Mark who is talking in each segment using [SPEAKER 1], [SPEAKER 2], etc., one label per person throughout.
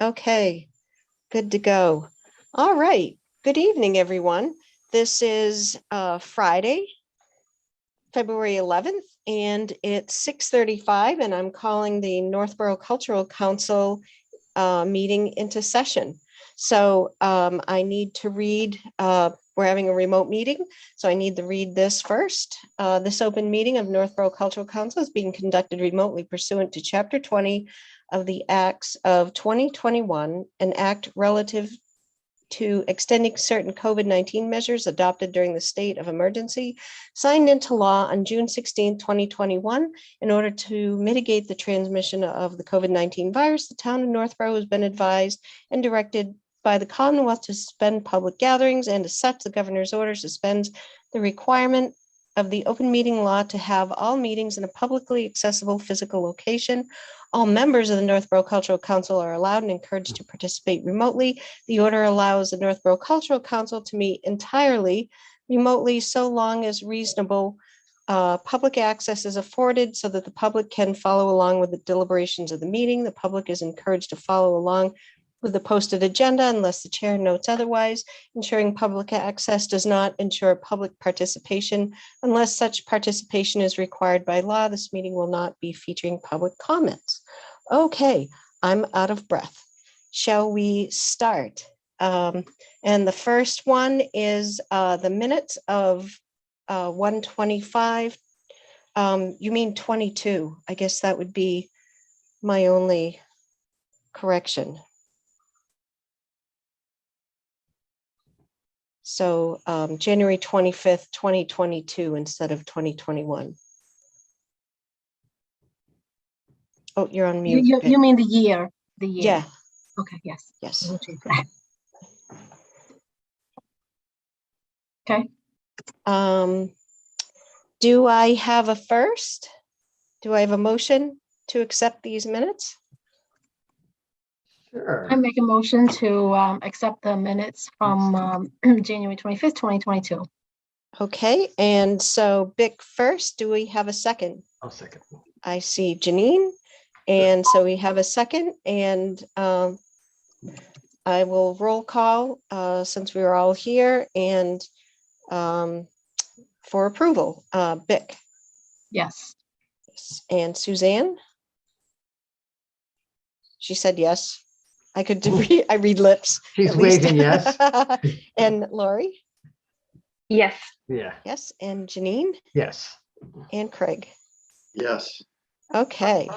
[SPEAKER 1] Okay, good to go. All right. Good evening, everyone. This is Friday, February 11th, and it's 6:35, and I'm calling the Northborough Cultural Council meeting into session. So I need to read, we're having a remote meeting, so I need to read this first. This open meeting of Northborough Cultural Council is being conducted remotely pursuant to Chapter 20 of the Acts of 2021, an act relative to extending certain COVID-19 measures adopted during the state of emergency, signed into law on June 16, 2021. In order to mitigate the transmission of the COVID-19 virus, the town of Northborough has been advised and directed by the Commonwealth to suspend public gatherings, and as such, the governor's order suspends the requirement of the open meeting law to have all meetings in a publicly accessible physical location. All members of the Northborough Cultural Council are allowed and encouraged to participate remotely. The order allows the Northborough Cultural Council to meet entirely remotely so long as reasonable public access is afforded so that the public can follow along with the deliberations of the meeting. The public is encouraged to follow along with the posted agenda unless the chair notes otherwise. Ensuring public access does not ensure public participation. Unless such participation is required by law, this meeting will not be featuring public comments. Okay, I'm out of breath. Shall we start? And the first one is the minutes of 125. You mean 22. I guess that would be my only correction. So January 25th, 2022 instead of 2021. Oh, you're on mute.
[SPEAKER 2] You mean the year? The year.
[SPEAKER 1] Yeah.
[SPEAKER 2] Okay. Yes.
[SPEAKER 1] Yes.
[SPEAKER 2] Okay.
[SPEAKER 1] Do I have a first? Do I have a motion to accept these minutes?
[SPEAKER 3] Sure.
[SPEAKER 2] I make a motion to accept the minutes from January 25th, 2022.
[SPEAKER 1] Okay, and so Bick first, do we have a second?
[SPEAKER 3] I'll second.
[SPEAKER 1] I see Janine, and so we have a second, and I will roll call since we are all here, and for approval, Bick.
[SPEAKER 2] Yes.
[SPEAKER 1] And Suzanne? She said yes. I could read, I read lips.
[SPEAKER 3] She's waving yes.
[SPEAKER 1] And Lori?
[SPEAKER 4] Yes.
[SPEAKER 3] Yeah.
[SPEAKER 1] Yes. And Janine?
[SPEAKER 3] Yes.
[SPEAKER 1] And Craig?
[SPEAKER 5] Yes.
[SPEAKER 1] Okay.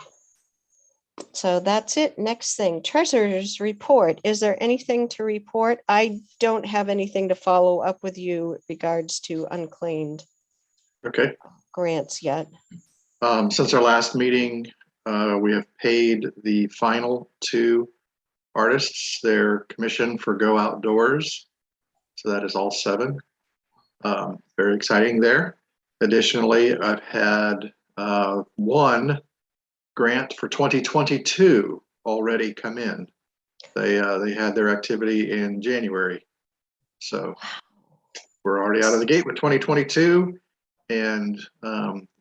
[SPEAKER 1] So that's it. Next thing, treasurer's report. Is there anything to report? I don't have anything to follow up with you with regards to unclaimed
[SPEAKER 5] Okay.
[SPEAKER 1] grants yet.
[SPEAKER 5] Since our last meeting, we have paid the final 2 artists their commission for Go Outdoors. So that is all 7. Very exciting there. Additionally, I've had 1 grant for 2022 already come in. They had their activity in January. So we're already out of the gate with 2022. And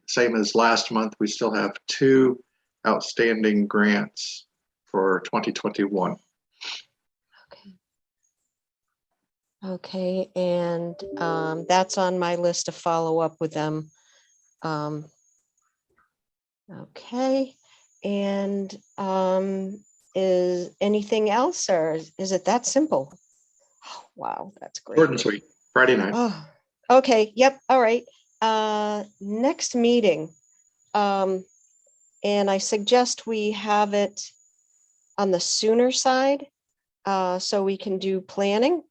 [SPEAKER 5] same as last month, we still have 2 outstanding grants for 2021.
[SPEAKER 1] Okay, and that's on my list to follow up with them. Okay, and is anything else, or is it that simple? Oh, wow, that's great.
[SPEAKER 5] Short and sweet. Friday night.
[SPEAKER 1] Oh, okay, yep, all right. Next meeting, and I suggest we have it on the sooner side, so we can do planning.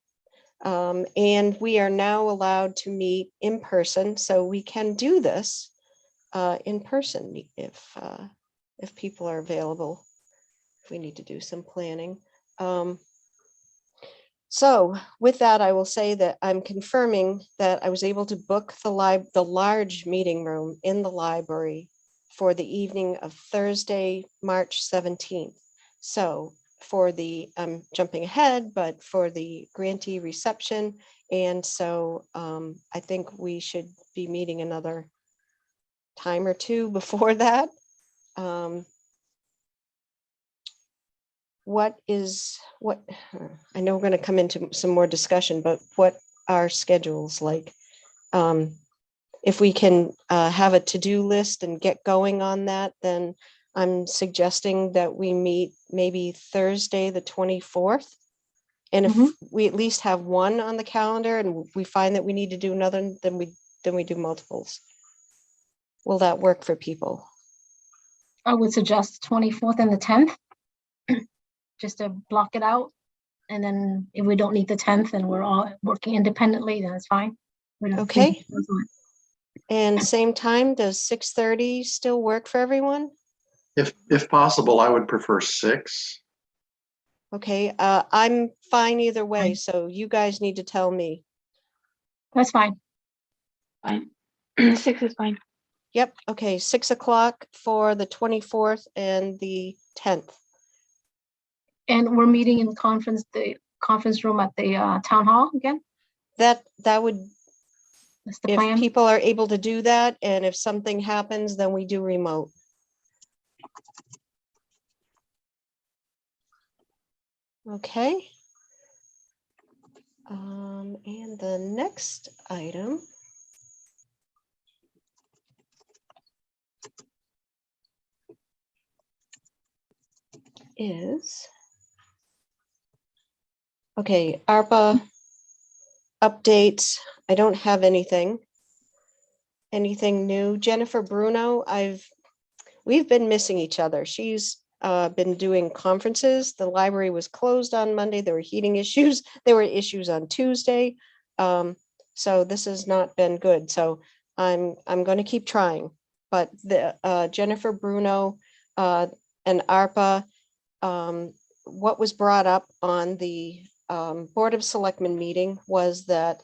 [SPEAKER 1] And we are now allowed to meet in person, so we can do this in person if people are available, if we need to do some planning. So with that, I will say that I'm confirming that I was able to book the large meeting room in the library for the evening of Thursday, March 17th. So for the, I'm jumping ahead, but for the grantee reception. And so I think we should be meeting another time or two before that. what I know we're going to come into some more discussion, but what are schedules like? If we can have a to-do list and get going on that, then I'm suggesting that we meet maybe Thursday, the 24th. And if we at least have one on the calendar and we find that we need to do another, then we do multiples. Will that work for people?
[SPEAKER 2] I would suggest 24th and the 10th, just to block it out. And then if we don't need the 10th and we're all working independently, then it's fine. We don't
[SPEAKER 1] Okay.
[SPEAKER 2] think it's fine.
[SPEAKER 1] And same time, does 6:30 still work for everyone?
[SPEAKER 5] If possible, I would prefer 6.
[SPEAKER 1] Okay, I'm fine either way, so you guys need to tell me.
[SPEAKER 2] That's fine.
[SPEAKER 3] Fine. 6 is fine.
[SPEAKER 1] Yep, okay, 6 o'clock for the 24th and the 10th.
[SPEAKER 2] And we're meeting in the conference room at the town hall again.
[SPEAKER 1] That would,
[SPEAKER 2] That's the
[SPEAKER 1] if
[SPEAKER 2] plan.
[SPEAKER 1] people are able to do that, and if something happens, then we do remote. Okay. And the next item is, okay, ARPA updates. I don't have anything new. Jennifer Bruno, we've been missing each other. She's been doing conferences. The library was closed on Monday. There were heating issues. There were issues on Tuesday. So this has not been good. So I'm going to keep trying. But the Jennifer Bruno and ARPA, what was brought up on the Board of Selectmen meeting was that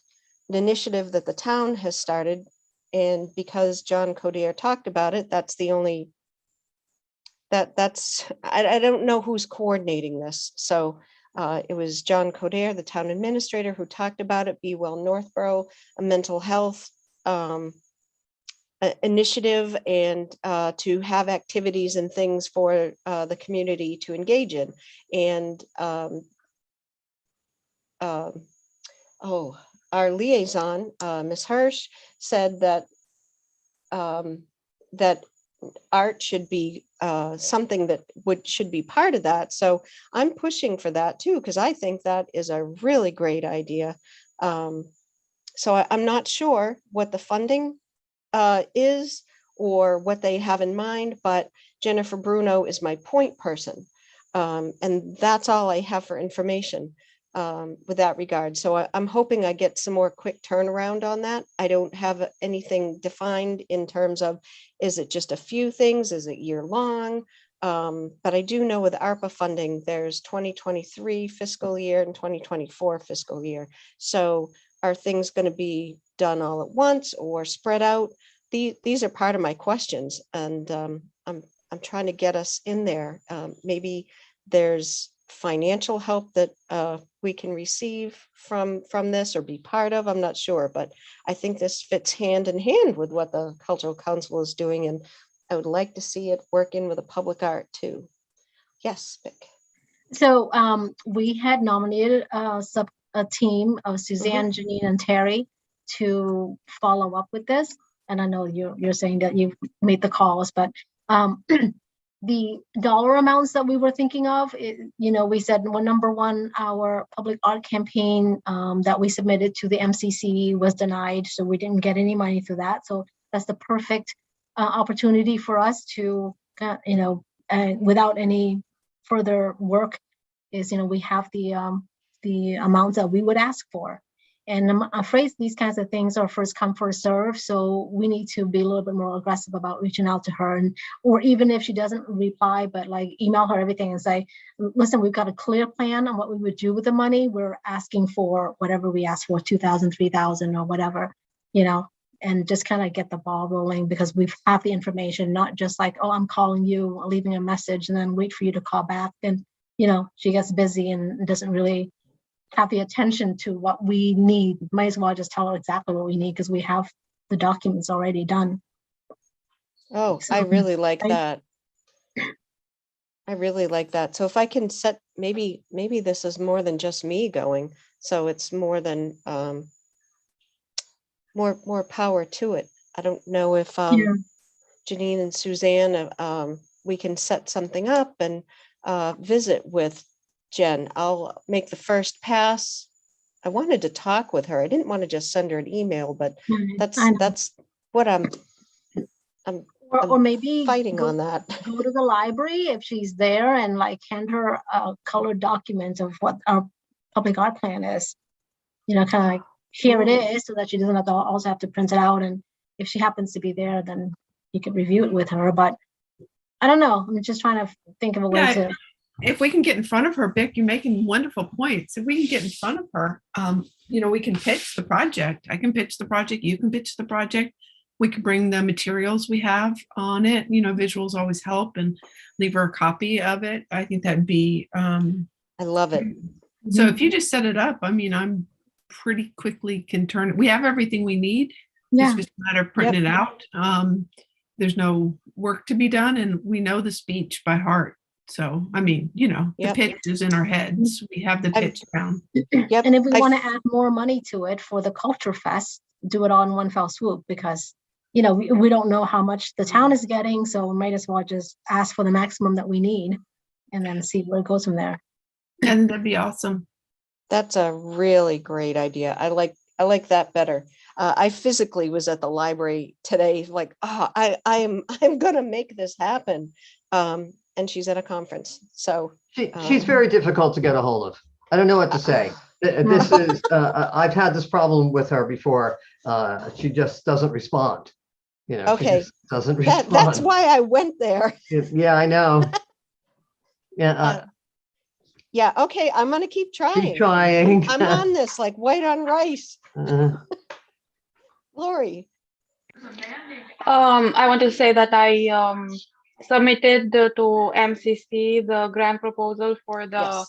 [SPEAKER 1] an initiative that the town has started, and because John Codere talked about it, that's the only I don't know who's coordinating this. So it was John Codere, the town administrator, who talked about it. Be Well Northborough, a mental health initiative, and to have activities and things for the community to engage in. And our liaison, Ms. Hirsch, said that that art should be something that should be part of that. So I'm pushing for that too, because I think that is a really great idea. So I'm not sure what the funding is or what they have in mind, but Jennifer Bruno is my point person. And that's all I have for information with that regard. So I'm hoping I get some more quick turnaround on that. I don't have anything defined in terms of, is it just a few things? Is it year long? But I do know with ARPA funding, there's 2023 fiscal year and 2024 fiscal year. So are things going to be done all at once or spread out? These are part of my questions, and I'm trying to get us in there. Maybe there's financial help that we can receive from this or be part of. I'm not sure, but I think this fits hand in hand with what the Cultural Council is doing, and I would like to see it work in with a public art too. Yes, Vic.
[SPEAKER 2] So we had nominated a team of Suzanne, Janine, and Terry to follow up with this. And I know you're saying that you've made the calls, but the dollar amounts that we were thinking of, we said, well, number one, our public art campaign that we submitted to the MCC was denied, so we didn't get any money through that. So that's the perfect opportunity for us to, without any further work, is we have the amounts that we would ask for. And I'm afraid these kinds of things are first come, first serve. So we need to be a little bit more aggressive about reaching out to her, or even if she doesn't reply, but like email her everything and say, listen, we've got a clear plan on what we would do with the money. We're asking for whatever we asked for, 2,000, 3,000 or whatever, and just kind of get the ball rolling, because we have the information, not just like, oh, I'm calling you, leaving a message and then wait for you to call back. And, she gets busy and doesn't really have the attention to what we need. Might as well just tell her exactly what we need, because we have the documents already done.
[SPEAKER 1] Oh,
[SPEAKER 2] So,
[SPEAKER 1] I really like
[SPEAKER 2] right?
[SPEAKER 1] that. I really like that. So if I can set, maybe this is more than just me going. So it's more than, more power to it. I don't know if,
[SPEAKER 2] Yeah.
[SPEAKER 1] Janine and Suzanne, we can set something up and, visit with Jen. I'll make the first pass. I wanted to talk with her. I didn't want to just send her an email, but
[SPEAKER 2] I know.
[SPEAKER 1] that's what I'm
[SPEAKER 2] Or maybe
[SPEAKER 1] fighting on that.
[SPEAKER 2] go to the library if she's there and like hand her a colored document of what our public art plan is. You know, kind of like here it
[SPEAKER 1] Mm.
[SPEAKER 2] is, so that she doesn't have to also have to print it out. And if she happens to be there, then you could review it with her. But I don't know. I'm just trying to think of a way
[SPEAKER 4] Yeah,
[SPEAKER 2] to.
[SPEAKER 4] if we can get in front of her, Vic, you're making wonderful points. If we can get in front of her, we can pitch the project. I can pitch the project. You can pitch the project. We could bring the materials we have on it. Visuals always help, and leave her a copy of it. I think that'd be.
[SPEAKER 1] I love it.
[SPEAKER 4] So if you just set it up, I'm pretty quickly can turn it. We have everything we need.
[SPEAKER 2] Yeah.
[SPEAKER 4] It's just a matter of printing it out. There's no work to be done, and we know the speech by heart. So, the
[SPEAKER 1] Yep.
[SPEAKER 4] pitch is in our heads. We have the pitch down.
[SPEAKER 1] Yep.
[SPEAKER 2] And if we want to add more money to it for the Culture Fest, do it all in one fell swoop, because we don't know how much the town is getting, so we might as well just ask for the maximum that we need and then see where it goes from there.
[SPEAKER 4] And that'd be awesome.
[SPEAKER 1] That's a really great idea. I like that better. I physically was at the library today, like, I'm gonna make this happen. And she's at a conference. So
[SPEAKER 6] she's very difficult to get a hold of. I don't know what to say. This is I've had this problem with her before. She just doesn't respond.
[SPEAKER 1] Okay.
[SPEAKER 6] She just doesn't respond.
[SPEAKER 1] That's why I went there.
[SPEAKER 6] Yeah, I know. Yeah.
[SPEAKER 1] Yeah. Okay. I'm gonna keep trying.
[SPEAKER 6] Keep trying.
[SPEAKER 1] I'm on this like white on rice. Lori.
[SPEAKER 3] I want to say that I submitted to MCC the grant proposal for the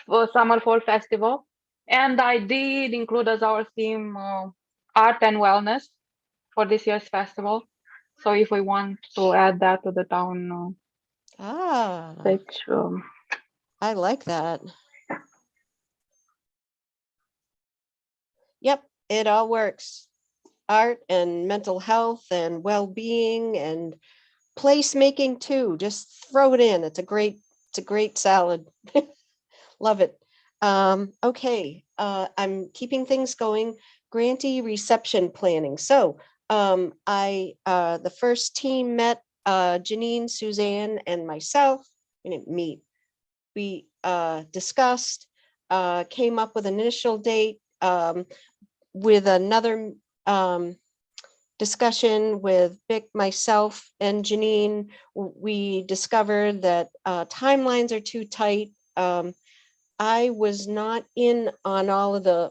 [SPEAKER 1] Yes.
[SPEAKER 3] Summer Fall Festival, and I did include as our theme art and wellness for this year's festival. So if we want to add that to the town page,
[SPEAKER 1] I like that. Yep, it all works. Art and mental health and well-being and placemaking too. Just throw it in. It's a great salad. Love it. Okay, I'm keeping things going. Grantee reception planning. So the first team met, Janine, Suzanne, and myself. We didn't meet. We discussed, came up with an initial date, with another discussion with Vic, myself, and Janine. We discovered that timelines are too tight. I was not in on all of the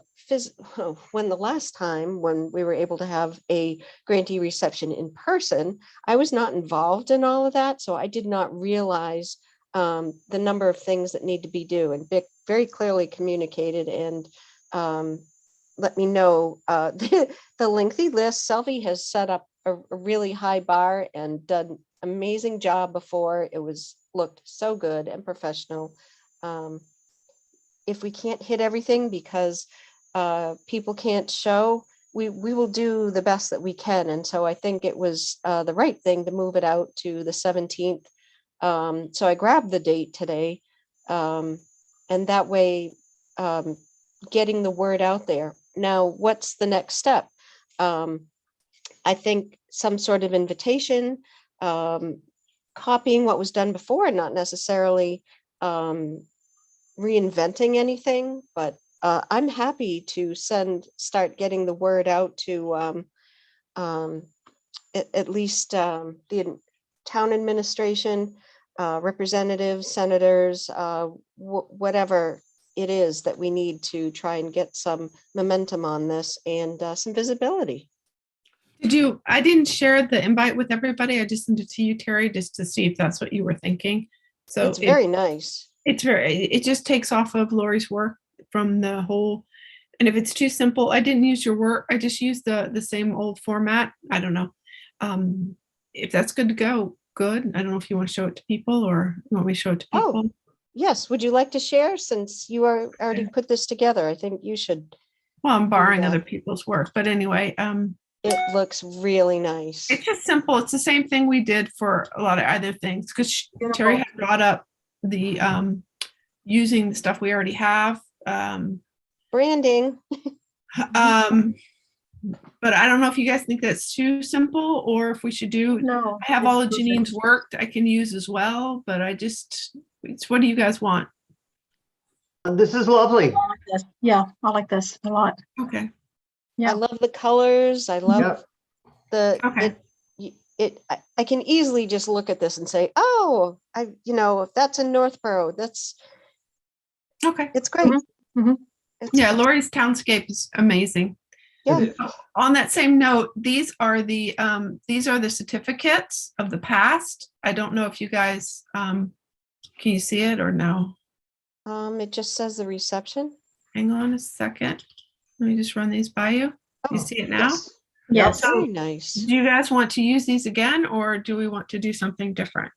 [SPEAKER 1] when the last time when we were able to have a grantee reception in person, I was not involved in all of that. So I did not realize the number of things that need to be due. And Vic very clearly communicated and let me know the lengthy list. Selvi has set up a really high bar and done amazing job before. It looked so good and professional. If we can't hit everything because people can't show, we will do the best that we can. And so I think it was the right thing to move it out to the 17th. So I grabbed the date today, and that way getting the word out there. Now, what's the next step? I think some sort of invitation, copying what was done before, and not necessarily reinventing anything, but I'm happy to start getting the word out to at least the town administration, representatives, senators, whatever it is that we need to try and get some momentum on this and some visibility.
[SPEAKER 4] I didn't share the invite with everybody. I just sent it to you, Terry, just to see if that's what you were thinking. So
[SPEAKER 1] it's very nice.
[SPEAKER 4] It just takes off of Lori's work from the whole, and if it's too simple, I didn't use your work. I just used the same old format. I don't know. If that's good to go, good. I don't know if you want to show it to people or you want me to show it to
[SPEAKER 1] Oh.
[SPEAKER 4] people.
[SPEAKER 1] Yes, would you like to share since you are already put this together? I think you should.
[SPEAKER 4] Well, I'm borrowing
[SPEAKER 1] that.
[SPEAKER 4] other people's work, but anyway,
[SPEAKER 1] It looks really nice.
[SPEAKER 4] it's just simple. It's the same thing we did for a lot of other things because Terry had brought up the using the stuff we already have.
[SPEAKER 1] Branding.
[SPEAKER 4] But I don't know if you guys think that's too simple or if we should do.
[SPEAKER 2] No.
[SPEAKER 4] I have
[SPEAKER 2] it's
[SPEAKER 4] all of
[SPEAKER 2] perfect.
[SPEAKER 4] Janine's work I can use as well, but it's what do you guys want?
[SPEAKER 6] This is lovely.
[SPEAKER 2] I like this. Yeah, I like this a lot.
[SPEAKER 4] Okay.
[SPEAKER 2] Yeah.
[SPEAKER 1] I love the colors. I love
[SPEAKER 6] Yep.
[SPEAKER 1] the I can easily just look at this and say, oh, if that's in Northborough,
[SPEAKER 4] Okay.
[SPEAKER 1] it's great.
[SPEAKER 2] Mhm.
[SPEAKER 1] It's-
[SPEAKER 4] Yeah, Lori's Townscape is amazing.
[SPEAKER 1] Yeah.
[SPEAKER 4] On that same note, these are the certificates of the past. I don't know if you guys can you see it or no?
[SPEAKER 1] It just says the reception.
[SPEAKER 4] Hang on a second. Let me just run these by you. You see it now?
[SPEAKER 6] Yes.
[SPEAKER 2] Yes.
[SPEAKER 1] Very nice.
[SPEAKER 4] Do you guys want to use these again or do we want to do something different?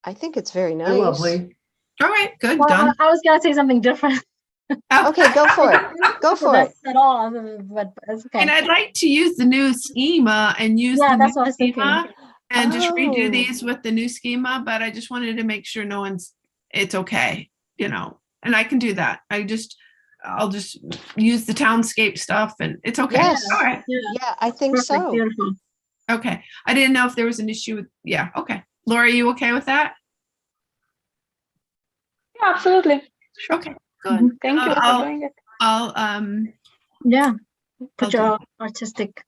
[SPEAKER 1] I think it's very
[SPEAKER 6] They're
[SPEAKER 1] nice.
[SPEAKER 6] lovely.
[SPEAKER 4] All right, good,
[SPEAKER 2] Well,
[SPEAKER 4] done.
[SPEAKER 2] I was gonna say something different.
[SPEAKER 1] Okay, go for it. Go for it.
[SPEAKER 2] That's at all, but it's okay.
[SPEAKER 4] And I'd like to use the new schema and use
[SPEAKER 2] Yeah,
[SPEAKER 4] the
[SPEAKER 2] that's
[SPEAKER 4] new
[SPEAKER 2] what I was thinking.
[SPEAKER 4] schema and just redo
[SPEAKER 1] Oh.
[SPEAKER 4] these with the new schema, but I just wanted to make sure it's okay, and I can do that. I'll just use the Townscape stuff and it's okay.
[SPEAKER 1] Yes.
[SPEAKER 4] All right.
[SPEAKER 1] Yeah, I think
[SPEAKER 2] Perfect,
[SPEAKER 1] so.
[SPEAKER 2] beautiful.
[SPEAKER 4] Okay. I didn't know if there was an issue with, yeah. Okay. Laura, you okay with that?
[SPEAKER 3] Yeah, absolutely.
[SPEAKER 4] Okay, good.
[SPEAKER 2] Mhm.
[SPEAKER 3] Thank you for
[SPEAKER 4] I'll-
[SPEAKER 3] doing it.
[SPEAKER 4] I'll,
[SPEAKER 2] Yeah, put
[SPEAKER 4] I'll
[SPEAKER 2] your artistic.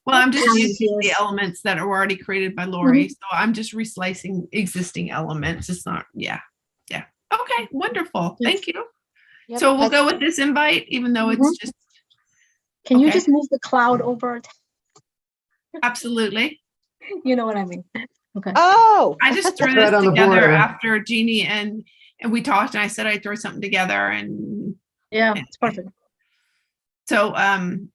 [SPEAKER 4] well, I'm just
[SPEAKER 2] Talent
[SPEAKER 4] using the
[SPEAKER 2] is-
[SPEAKER 4] elements that are already created by Lori. So I'm just reslicing existing elements. It's not, yeah. Okay, wonderful.
[SPEAKER 2] Yes.
[SPEAKER 4] Thank you.
[SPEAKER 1] Yep,
[SPEAKER 4] So we'll
[SPEAKER 1] I-
[SPEAKER 4] go with this invite, even though it's just,
[SPEAKER 2] Can you
[SPEAKER 4] Okay.
[SPEAKER 2] just move the cloud over?
[SPEAKER 4] absolutely.
[SPEAKER 2] You know what I mean? Okay.
[SPEAKER 1] Oh,
[SPEAKER 4] I just threw
[SPEAKER 6] Right
[SPEAKER 4] this
[SPEAKER 6] on the
[SPEAKER 4] together
[SPEAKER 6] border.
[SPEAKER 4] after Jeannie and we talked and I said I'd throw something together and
[SPEAKER 2] Yeah, it's perfect.
[SPEAKER 4] so,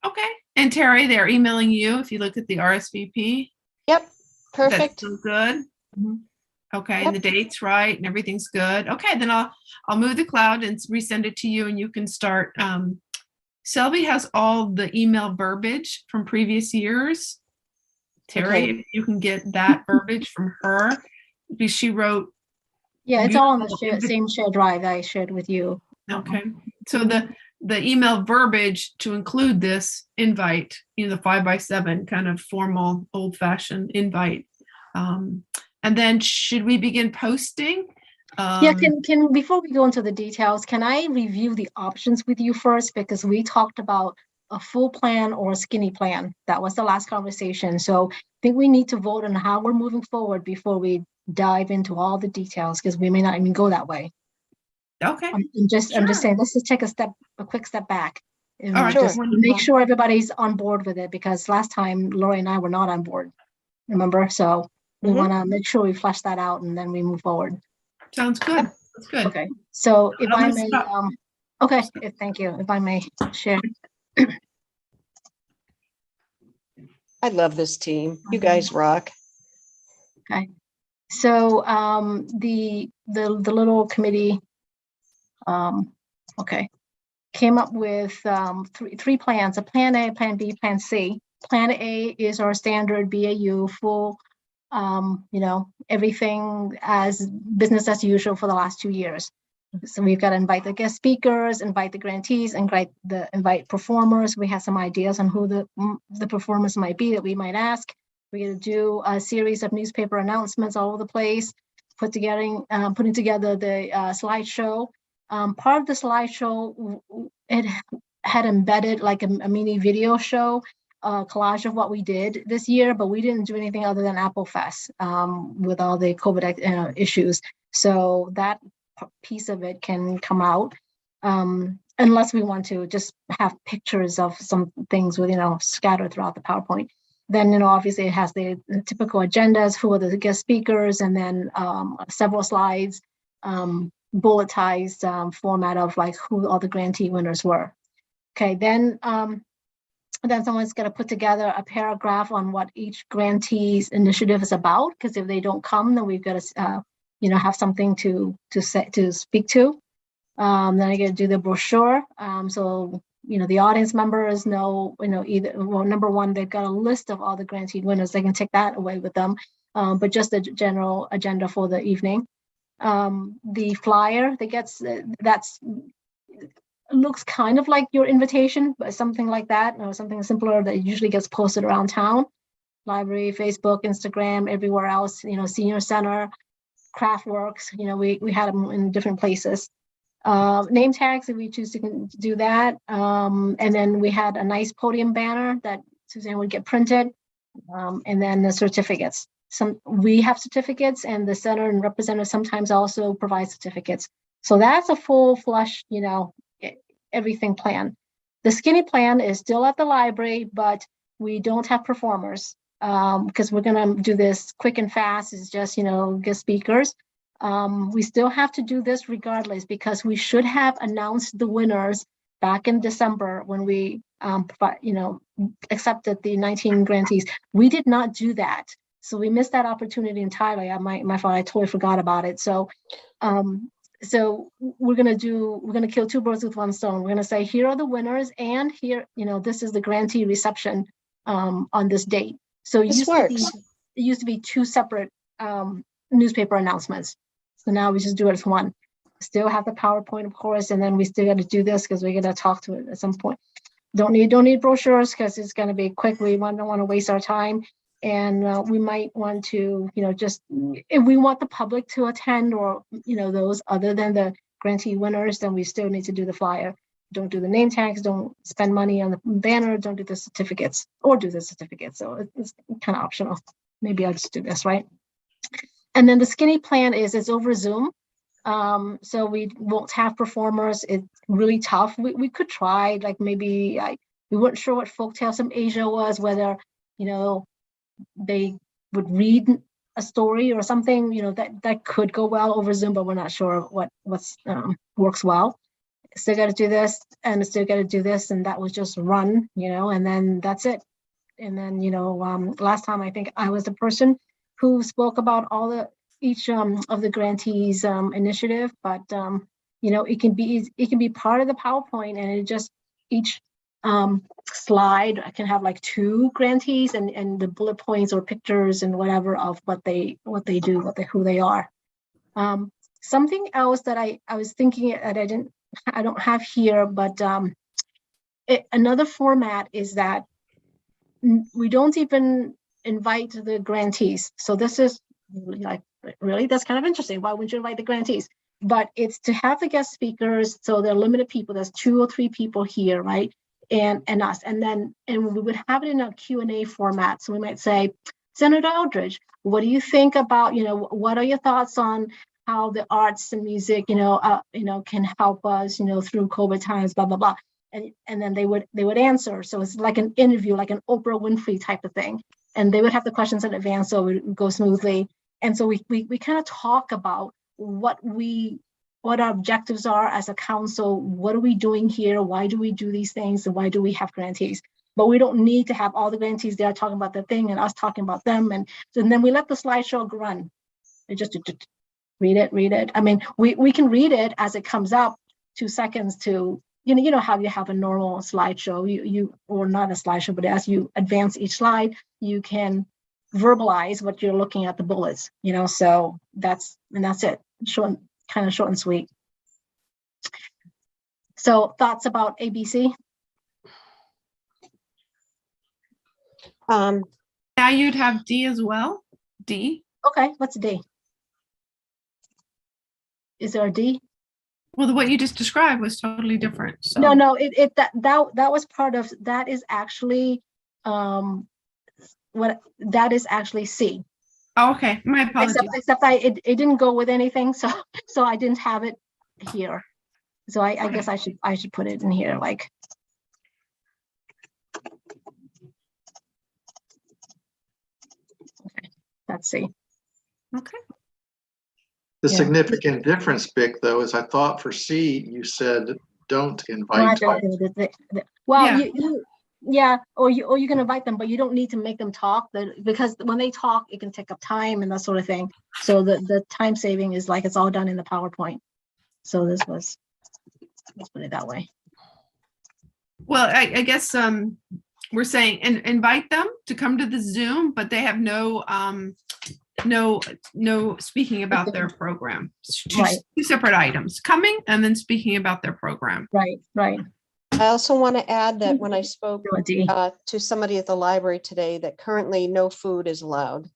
[SPEAKER 4] okay. And Terry, they're emailing you if you look at the RSVP.
[SPEAKER 1] yep,
[SPEAKER 4] That's
[SPEAKER 1] perfect.
[SPEAKER 4] still good.
[SPEAKER 2] Mhm.
[SPEAKER 4] Okay, and the date's right and everything's good. Okay, then I'll move the cloud and resend it to you and you can start. Selby has all the email verbiage from previous years. Terry,
[SPEAKER 1] Okay.
[SPEAKER 4] if you can get that verbiage from her, because she wrote,
[SPEAKER 2] Yeah, it's all on the
[SPEAKER 4] Beautiful.
[SPEAKER 2] same shared drive that I shared with you.
[SPEAKER 4] okay. So the email verbiage to include this invite, the 5x7 kind of formal old fashioned invite. And then should we begin posting?
[SPEAKER 2] Yeah, can before we go into the details, can I review the options with you first? Because we talked about a full plan or a skinny plan. That was the last conversation. So I think we need to vote on how we're moving forward before we dive into all the details, because we may not even go that way.
[SPEAKER 4] Okay.
[SPEAKER 2] I'm just
[SPEAKER 4] Sure.
[SPEAKER 2] saying, let's just take a quick step back. And
[SPEAKER 4] All right.
[SPEAKER 1] Sure.
[SPEAKER 2] just
[SPEAKER 4] Wonderful.
[SPEAKER 2] make sure everybody's on board with it, because last time Lori and I were not on board. Remember? So we
[SPEAKER 1] Mhm.
[SPEAKER 2] want to make sure we flesh that out and then we move forward.
[SPEAKER 4] Sounds good. That's good.
[SPEAKER 2] Okay, so if
[SPEAKER 4] I'm
[SPEAKER 2] I
[SPEAKER 4] gonna
[SPEAKER 2] may,
[SPEAKER 4] stop.
[SPEAKER 2] okay, thank you. If I may share.
[SPEAKER 1] I love this team. You guys rock.
[SPEAKER 2] So the little committee, okay, came up with three plans: a plan A, plan B, plan C. Plan A is our standard BAU full, everything as business as usual for the last 2 years. So we've got to invite the guest speakers, invite the grantees, invite performers. We have some ideas on who the performers might be that we might ask. We're going to do a series of newspaper announcements all over the place, putting together the slideshow. Part of the slideshow, it had embedded like a mini video show, collage of what we did this year, but we didn't do anything other than Apple Fest with all the COVID issues. So that piece of it can come out, unless we want to just have pictures of some things with, scattered throughout the PowerPoint. Then, obviously it has the typical agendas, who are the guest speakers, and then several slides, bulletized format of like who all the grantee winners were. Okay, then then someone's going to put together a paragraph on what each grantee's initiative is about. Because if they don't come, then we've got to, have something to speak to. Then I got to do the brochure. So the audience members know, either, well, number one, they've got a list of all the grantee winners. They can take that away with them. But just the general agenda for the evening. The flyer that's looks kind of like your invitation, but something like that, or something simpler that usually gets posted around town. Library, Facebook, Instagram, everywhere else, senior center, Craftworks, we had them in different places. Name tags, if we choose to do that. And then we had a nice podium banner that Suzanne would get printed. And then the certificates. We have certificates, and the center and representative sometimes also provide certificates. So that's a full flush, everything plan. The skinny plan is still at the library, but we don't have performers because we're going to do this quick and fast. It's just, guest speakers. We still have to do this regardless, because we should have announced the winners back in December when we accepted the 19 grantees. We did not do that. So we missed that opportunity entirely. My fault, I totally forgot about it. So we're going to kill two birds with one stone. We're going to say, here are the winners, and here, this is the grantee reception on this date. So it used to be two separate newspaper announcements. So now we just do it as one. Still have the PowerPoint, of course, and then we still got to do this because we're going to talk to it at some point. Don't need brochures because it's going to be quick. We don't want to waste our time. And we might want to, just if we want the public to attend, or, those other than the grantee winners, then we still need to do the flyer. Don't do the name tags, don't spend money on the banner, don't do the certificates, or do the certificates. So it's kind of optional. Maybe I'll just do this, right? And then the skinny plan is over Zoom. So we won't have performers. It's really tough. We could try, like maybe we weren't sure what folk tales from Asia was, whether, they would read a story or something, that could go well over Zoom, but we're not sure what works well. Still got to do this, and still got to do this, and that was just run, and then that's it. And then, last time I think I was the person who spoke about each of the grantees initiative, but it can be part of the PowerPoint, and it just each slide can have like two grantees and the bullet points or pictures and whatever of what they do, who they are. Something else that I was thinking that I don't have here, but another format is that we don't even invite the grantees. So this is like, really, that's kind of interesting. Why wouldn't you invite the grantees? But it's to have the guest speakers. So there are limited people. There's 2 or 3 people here, right? And us. And we would have it in a Q&A format. So we might say, Senator Eldridge, what do you think about, what are your thoughts on how the arts and music, can help us, through COVID times, blah, blah, blah. And then they would answer. So it's like an interview, like an Oprah Winfrey type of thing. And they would have the questions in advance, so it would go smoothly. And so we kind of talk about what our objectives are as a council. What are we doing here? Why do we do these things? And why do we have grantees? But we don't need to have all the grantees there talking about their thing and us talking about them. And then we let the slideshow run. It just read it. I mean, we can read it as it comes up, 2 seconds to, how you have a normal slideshow, you or not a slideshow, but as you advance each slide, you can verbalize what you're looking at, the bullets, so that's it. Kind of short and sweet. So thoughts about ABC?
[SPEAKER 4] Now you'd have D as well. D.
[SPEAKER 2] Okay, what's a D? Is there a D?
[SPEAKER 4] Well, what you just described was totally different. So.
[SPEAKER 2] No, that was part of that. Is actually that is actually C.
[SPEAKER 4] Oh, okay, my apologies.
[SPEAKER 2] Except it didn't go with anything, so I didn't have it here. So I guess I should put it in here, like. Okay, let's see.
[SPEAKER 4] Okay.
[SPEAKER 5] The significant difference, Bic, though, is I thought for C, you said don't invite.
[SPEAKER 2] Well,
[SPEAKER 4] Yeah.
[SPEAKER 2] Yeah, or you can invite them, but you don't need to make them talk, because when they talk, it can take up time and that sort of thing. So the time saving is like, it's all done in the PowerPoint. So let's put it that way.
[SPEAKER 4] Well, I guess we're saying and invite them to come to the Zoom, but they have no speaking about their program.
[SPEAKER 2] Right.
[SPEAKER 4] Two separate items, coming and then speaking about their program.
[SPEAKER 2] Right.
[SPEAKER 1] I also want to add that when I spoke
[SPEAKER 2] Do a D.
[SPEAKER 1] to somebody at the library today, that currently no food is allowed.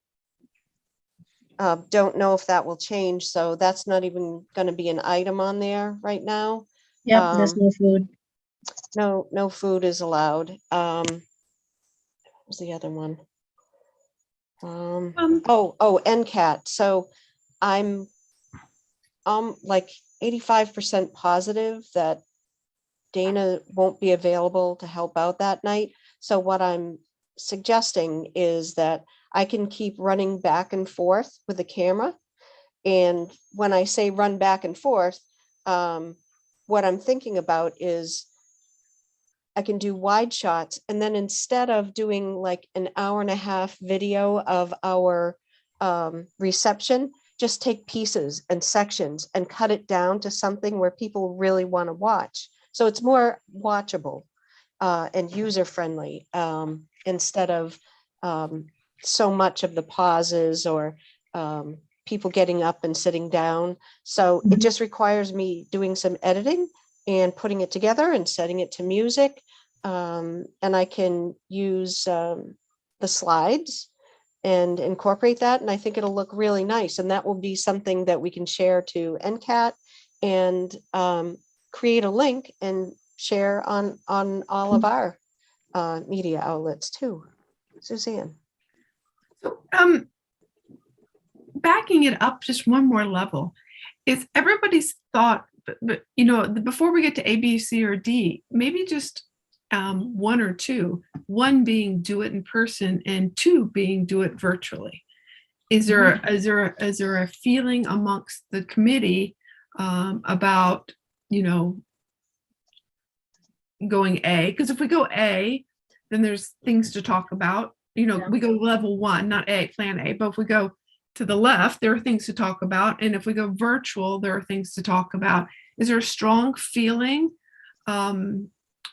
[SPEAKER 1] Don't know if that will change, so that's not even going to be an item on there right now.
[SPEAKER 2] Yep, there's no food.
[SPEAKER 1] No food is allowed. What was the other one? NCAT. So I'm like 85% positive that Dana won't be available to help out that night. So what I'm suggesting is that I can keep running back and forth with the camera. And when I say run back and forth, what I'm thinking about is I can do wide shots, and then instead of doing like an hour and a half video of our reception, just take pieces and sections and cut it down to something where people really want to watch. So it's more watchable and user-friendly instead of so much of the pauses or people getting up and sitting down. So it just requires me doing some editing and putting it together and setting it to music. And I can use the slides and incorporate that. And I think it'll look really nice. And that will be something that we can share to NCAT and create a link and share on all of our media outlets too. Suzanne.
[SPEAKER 4] So, backing it up just one more level, is everybody's thought, but before we get to A, B, C, or D, maybe just one or two, one being do it in person and two being do it virtually. Is there a feeling amongst the committee about, going A? Because if we go A, then there's things to talk about. We go level one, not A, plan A, but if we go to the left, there are things to talk about. And if we go virtual, there are things to talk about. Is there a strong feeling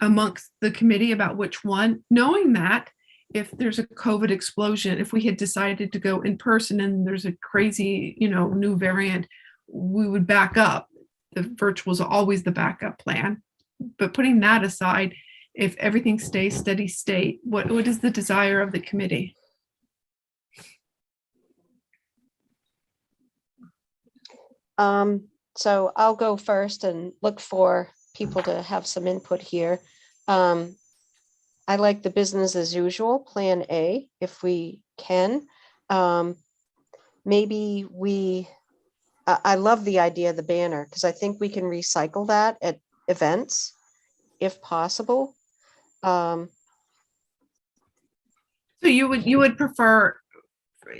[SPEAKER 4] amongst the committee about which one, knowing that if there's a COVID explosion, if we had decided to go in person and there's a crazy, new variant, we would back up. The virtual is always the backup plan. But putting that aside, if everything stays steady state, what is the desire of the committee?
[SPEAKER 1] So I'll go first and look for people to have some input here. I like the business as usual, plan A, if we can. Maybe I love the idea of the banner because I think we can recycle that at events if possible.
[SPEAKER 4] So you would prefer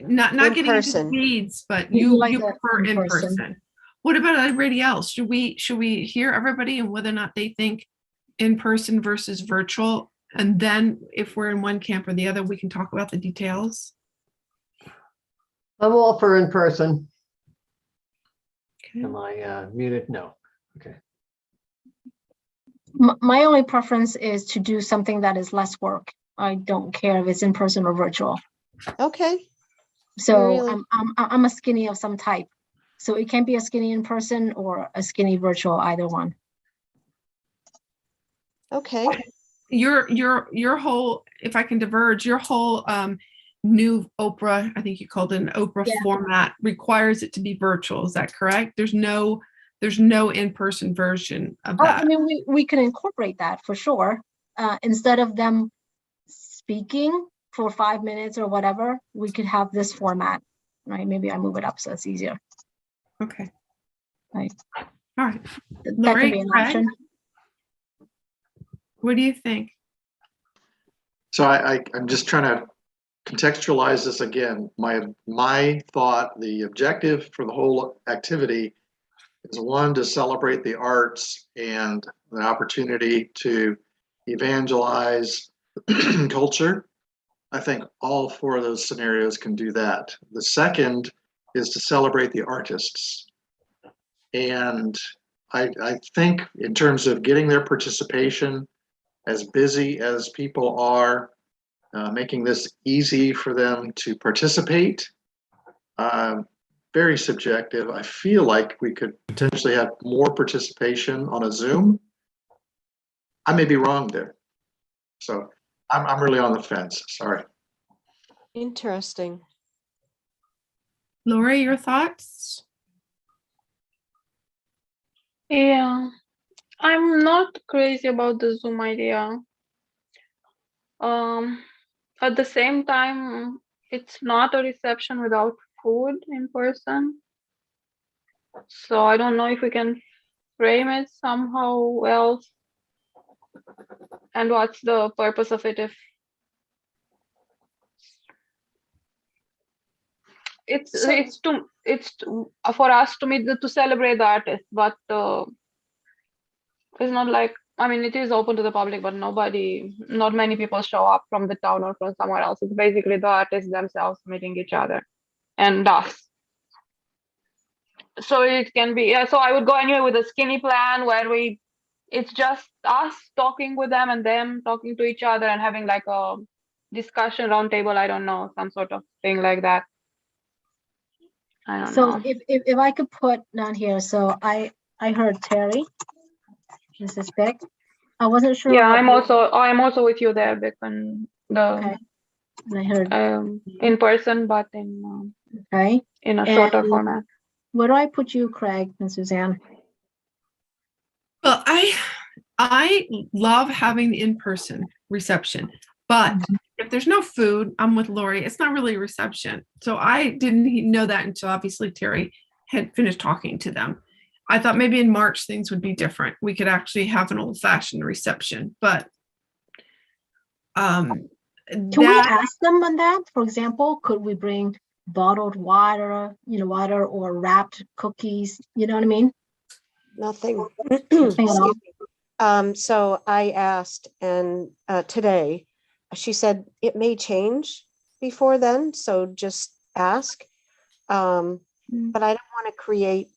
[SPEAKER 4] not getting into the weeds, but you prefer in person. What about everybody else? Should we hear everybody and whether or not they think in person versus virtual? And then if we're in one camp or the other, we can talk about the details.
[SPEAKER 6] I'm all for in person.
[SPEAKER 4] Okay.
[SPEAKER 6] Am I muted? No. Okay.
[SPEAKER 2] My only preference is to do something that is less work. I don't care if it's in person or virtual.
[SPEAKER 1] Okay.
[SPEAKER 2] So
[SPEAKER 1] Really?
[SPEAKER 2] I'm a skinny of some type. So it can be a skinny in person or a skinny virtual, either one.
[SPEAKER 1] Okay.
[SPEAKER 4] Your whole, if I can diverge, your whole new Oprah, I think you called it an Oprah format, requires it to be virtual. Is that correct? There's no in-person version of that.
[SPEAKER 2] I mean, we can incorporate that for sure. Instead of them speaking for 5 minutes or whatever, we could have this format, right? Maybe I move it up so it's easier.
[SPEAKER 4] Okay.
[SPEAKER 2] Right.
[SPEAKER 4] All right.
[SPEAKER 2] That can be an option.
[SPEAKER 4] What do you think?
[SPEAKER 5] So I'm just trying to contextualize this again. My thought, the objective for the whole activity is one, to celebrate the arts and the opportunity to evangelize culture. I think all four of those scenarios can do that. The second is to celebrate the artists. And I think in terms of getting their participation, as busy as people are, making this easy for them to participate, very subjective. I feel like we could potentially have more participation on a Zoom. I may be wrong there. So I'm really on the fence. Sorry.
[SPEAKER 1] Interesting.
[SPEAKER 4] Lori, your thoughts?
[SPEAKER 3] Yeah, I'm not crazy about the Zoom idea. At the same time, it's not a reception without food in person. So I don't know if we can frame it somehow else. And what's the purpose of it if it's for us to meet to celebrate the artist, but it's not like, I mean, it is open to the public, but not many people show up from the town or from somewhere else. It's basically the artists themselves meeting each other and us. So it can be, yeah, so I would go anyway with a skinny plan where it's just us talking with them and them talking to each other and having like a discussion roundtable, I don't know, some sort of thing like that. I don't
[SPEAKER 2] So
[SPEAKER 3] know.
[SPEAKER 2] if I could put down here, so I heard Terry, Mrs. Beck. I wasn't sure.
[SPEAKER 3] Yeah,
[SPEAKER 2] about
[SPEAKER 3] I'm also with you there, Vic, and
[SPEAKER 2] Okay. And I heard
[SPEAKER 3] in person, but in
[SPEAKER 2] okay.
[SPEAKER 3] a shorter
[SPEAKER 2] And
[SPEAKER 3] format.
[SPEAKER 2] where do I put you, Craig and Suzanne?
[SPEAKER 4] Well, I love having the in-person reception, but if there's no food, I'm with Lori. It's not really a reception. So I didn't know that until obviously Terry had finished talking to them. I thought maybe in March things would be different. We could actually have an old-fashioned reception, but
[SPEAKER 2] Can we ask them on that? For example, could we bring bottled water, water or wrapped cookies? You know what I mean?
[SPEAKER 1] Nothing.
[SPEAKER 2] Nothing at all?
[SPEAKER 1] So I asked, and today she said it may change before then, so just ask. But I don't want to create